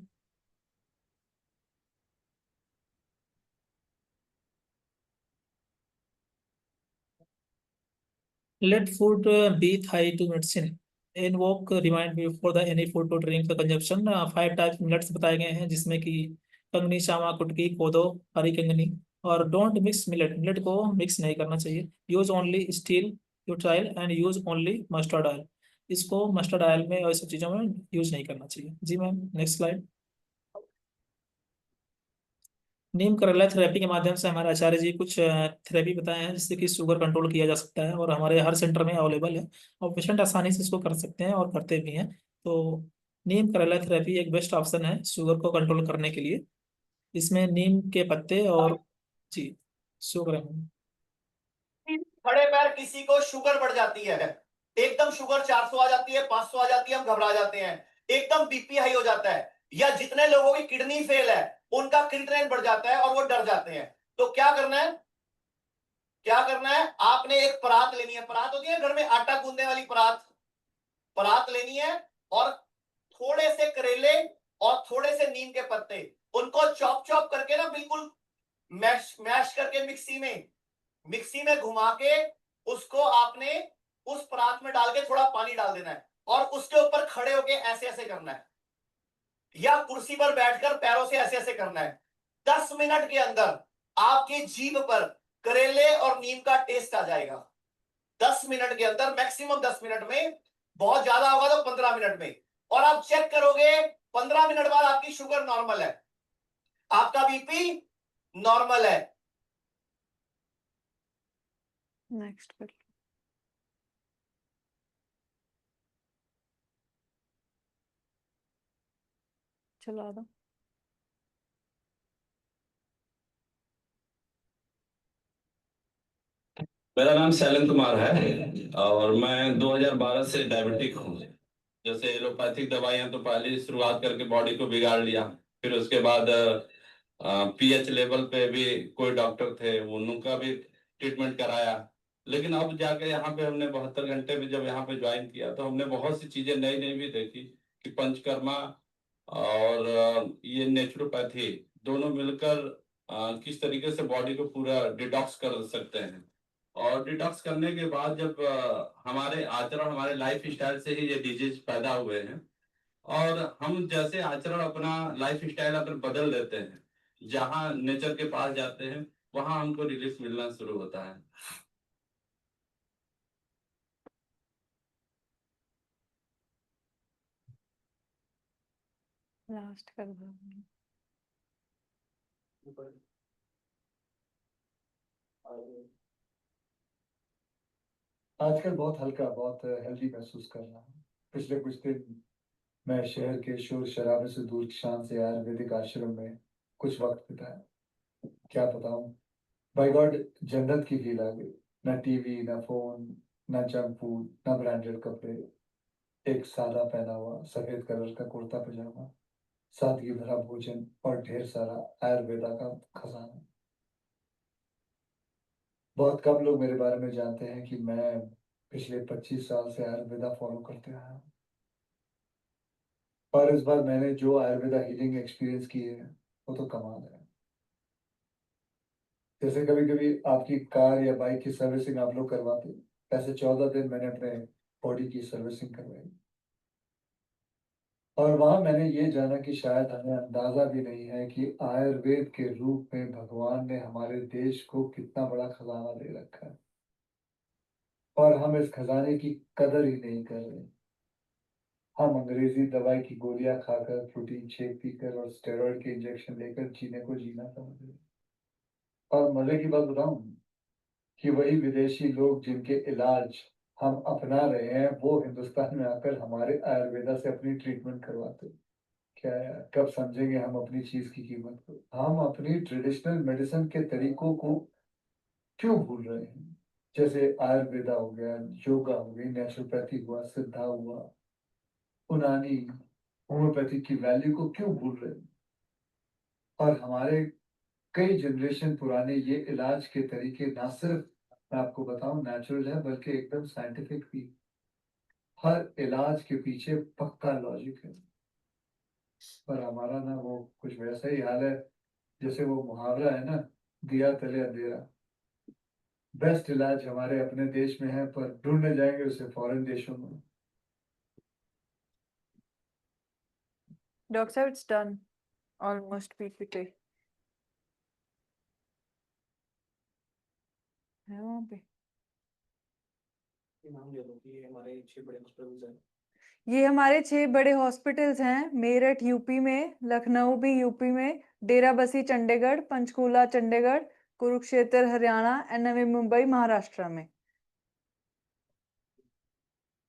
Let food be thigh to medicine. Invoke remind before the any food to drink the consumption. 5 types millets बताए गए हैं, जिसमें कि कंगनी, शामा, कुटकी, कोदो, हरी कंगनी। और डोंट मिक्स मिलेट, मिलेट को मिक्स नहीं करना चाहिए। Use only steel utensil and use only mustard oil, इसको मस्टर्ड ऑयल में और सब चीज़ों में यूज नहीं करना चाहिए। जी ma'am, next slide. Neem karela therapy के माध्यम से हमारे आचार्य जी कुछ थेरेपी बताए हैं, जिससे कि शुगर कंट्रोल किया जा सकता है, और हमारे हर सेंटर में अवेलेबल है और पेशेंट आसानी से इसको कर सकते हैं और करते भी हैं। तो नीम करेला थेरेपी एक बेस्ट ऑप्शन है शुगर को कंट्रोल करने के लिए। इसमें नीम के पत्ते और जी शुगर, खड़े पैर किसी को शुगर बढ़ जाती है, एकदम शुगर 400 आ जाती है, 500 आ जाती है, हम घबरा जाते हैं, एकदम बीपी हाई हो जाता है, या जितने लोगों की किडनी फेल है उनका क्रिएटिनिन बढ़ जाता है और वो डर जाते हैं। तो क्या करना है, क्या करना है, आपने एक परात लेनी है, परात होती है घर में आटा गूंदने वाली परात, परात लेनी है और थोड़े से करेले और थोड़े से नीम के पत्ते, उनको चॉप चॉप करके ना बिल्कुल मैश करके मिक्सी में घुमा के उसको आपने उस परात में डाल के थोड़ा पानी डाल देना है और उसके ऊपर खड़े होके ऐसे ऐसे करना है या कुर्सी पर बैठकर पैरों से ऐसे ऐसे करना है। 10 मिनट के अंदर आपकी जीभ पर करेले और नीम का टेस्ट आ जाएगा। 10 मिनट के अंदर, मैक्सिमम 10 मिनट में, बहुत ज्यादा होगा तो 15 मिनट में। और आप चेक करोगे 15 मिनट बाद आपकी शुगर नॉर्मल है, आपका बीपी नॉर्मल है। नेक्स्ट कर चला दो। मेरा नाम शैलेंद्र कुमार है और मैं 2012 से डायबिटिक हूँ। जैसे एलोपैथिक दवाइयाँ तो पहले शुरुआत करके बॉडी को बिगाड़ लिया, फिर उसके बाद पीएच लेवल पे भी कोई डॉक्टर थे, उनका भी ट्रीटमेंट कराया। लेकिन अब जाके यहाँ पे हमने 72 घंटे में जब यहाँ पे ज्वाइन किया तो हमने बहुत सी चीजें नई नई भी देखी कि पंचकर्मा और ये नेचुरोपैथी दोनों मिलकर किस तरीके से बॉडी को पूरा डिटॉक्स कर सकते हैं। और डिटॉक्स करने के बाद जब हमारे आचरण, हमारे लाइफ स्टाइल से ही ये डिजीज पैदा हुए हैं और हम जैसे आचरण, अपना लाइफ स्टाइल अगर बदल देते हैं, जहाँ नेचर के पास जाते हैं, वहां हमको रिलीफ मिलना शुरू होता है। लास्ट कर दो। आजकल बहुत हल्का, बहुत हेल्दी महसूस कर रहा हूँ। पिछले कुछ दिन मैं शहर के शोर शराबे से दूर शांत से आयुर्वेदिक आश्रम में कुछ वक्त बिताया। क्या बताऊं, बाय गॉड जन्नत की फील आ गई। ना टीवी, ना फोन, ना जंक फूड, ना ब्रांडेड कपड़े, एक सादा पहना हुआ सफेद कलर का कुर्ता पजामा, सादगी भरा भोजन और ढेर सारा आयुर्वेदा का खजाना। बहुत कम लोग मेरे बारे में जानते हैं कि मैं पिछले 25 साल से आयुर्वेदा फॉलो करते आया हूँ। और इस बार मैंने जो आयुर्वेदा हीलिंग एक्सपीरियंस की है वो तो कमाल है। जैसे कभी कभी आपकी कार या बाइक की सर्विसिंग आप लोग करवाते, ऐसे 14 दिन मैंने अपने बॉडी की सर्विसिंग करवाई। और वहां मैंने ये जाना कि शायद हमें अंदाजा भी नहीं है कि आयुर्वेद के रूप में भगवान ने हमारे देश को कितना बड़ा खजाना दे रखा है और हम इस खजाने की कदर ही नहीं कर रहे। हम अंग्रेजी दवाई की गोलियां खाकर, प्रोटीन शेक पीकर और स्टेरॉइड के इंजेक्शन लेकर जीने को जीना समझ रहे। और मजे की बात बताऊं कि वही विदेशी लोग जिनके इलाज हम अपना रहे हैं, वो हिंदुस्तान में आकर हमारे आयुर्वेदा से अपनी ट्रीटमेंट करवाते। क्या यार, कब समझेंगे हम अपनी चीज की कीमत को? हम अपनी ट्रेडिशनल मेडिसिन के तरीकों को क्यों भूल रहे हैं? जैसे आयुर्वेदा हो गया, योगा हो गई, नेचुरोपैथी हुआ, सिद्धा हुआ, उनानी, होम्योपैथी की वैल्यू को क्यों भूल रहे हैं? और हमारे कई जनरेशन पुराने ये इलाज के तरीके ना सिर्फ, मैं आपको बताऊं, नेचुरल है, बल्कि एकदम साइंटिफिक भी। हर इलाज के पीछे पक्का लॉजिक है। पर हमारा ना वो कुछ वैसा ही हाल है जैसे वो मुहावरा है ना, दिया तले अंधेरा। बेस्ट इलाज हमारे अपने देश में है, पर ढूंढने जाएंगे उसे फॉरेन देशों में। डॉक्टर साहब इट्स डन ऑलमोस्ट पीपीटी है वहाँ पे। नाम ले लो कि ये हमारे 6 बड़े हॉस्पिटल्स हैं। ये हमारे 6 बड़े हॉस्पिटल्स हैं। मेरठ यूपी में, लखनऊ भी यूपी में, डेराबस्सी चंडीगढ़, पंचकूला चंडीगढ़, कुरुक्षेत्र हरियाणा एंड नवी मुंबई महाराष्ट्र में।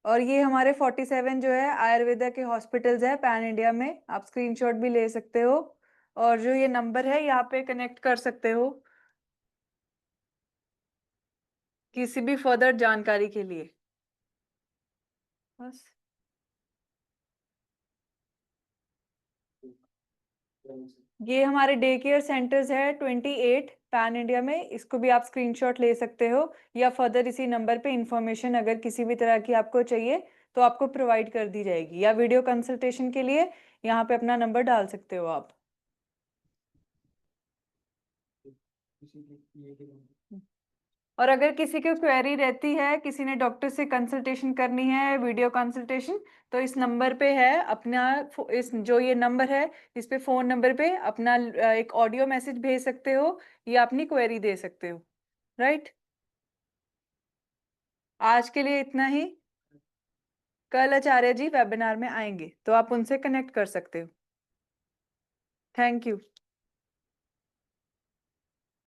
और ये हमारे 47 जो है आयुर्वेदा के हॉस्पिटल्स है पैन इंडिया में। आप स्क्रीनशॉट भी ले सकते हो और जो ये नंबर है यहाँ पे कनेक्ट कर सकते हो किसी भी फर्दर जानकारी के लिए। बस ये हमारे डे केयर सेंटर्स है 28 पैन इंडिया में। इसको भी आप स्क्रीनशॉट ले सकते हो या फर्दर इसी नंबर पे इंफॉर्मेशन अगर किसी भी तरह की आपको चाहिए तो आपको प्रोवाइड कर दी जाएगी, या वीडियो कंसल्टेशन के लिए यहाँ पे अपना नंबर डाल सकते हो आप। और अगर किसी को क्वेरी रहती है, किसी ने डॉक्टर से कंसल्टेशन करनी है वीडियो कंसल्टेशन, तो इस नंबर पे है अपना इस जो ये नंबर है इस पे फ़ोन नंबर पे अपना एक ऑडियो मैसेज भेज सकते हो या अपनी क्वेरी दे सकते हो। राइट, आज के लिए इतना ही। कल आचार्य जी वेबिनार में आएंगे तो आप उनसे कनेक्ट कर सकते हो। Thank you.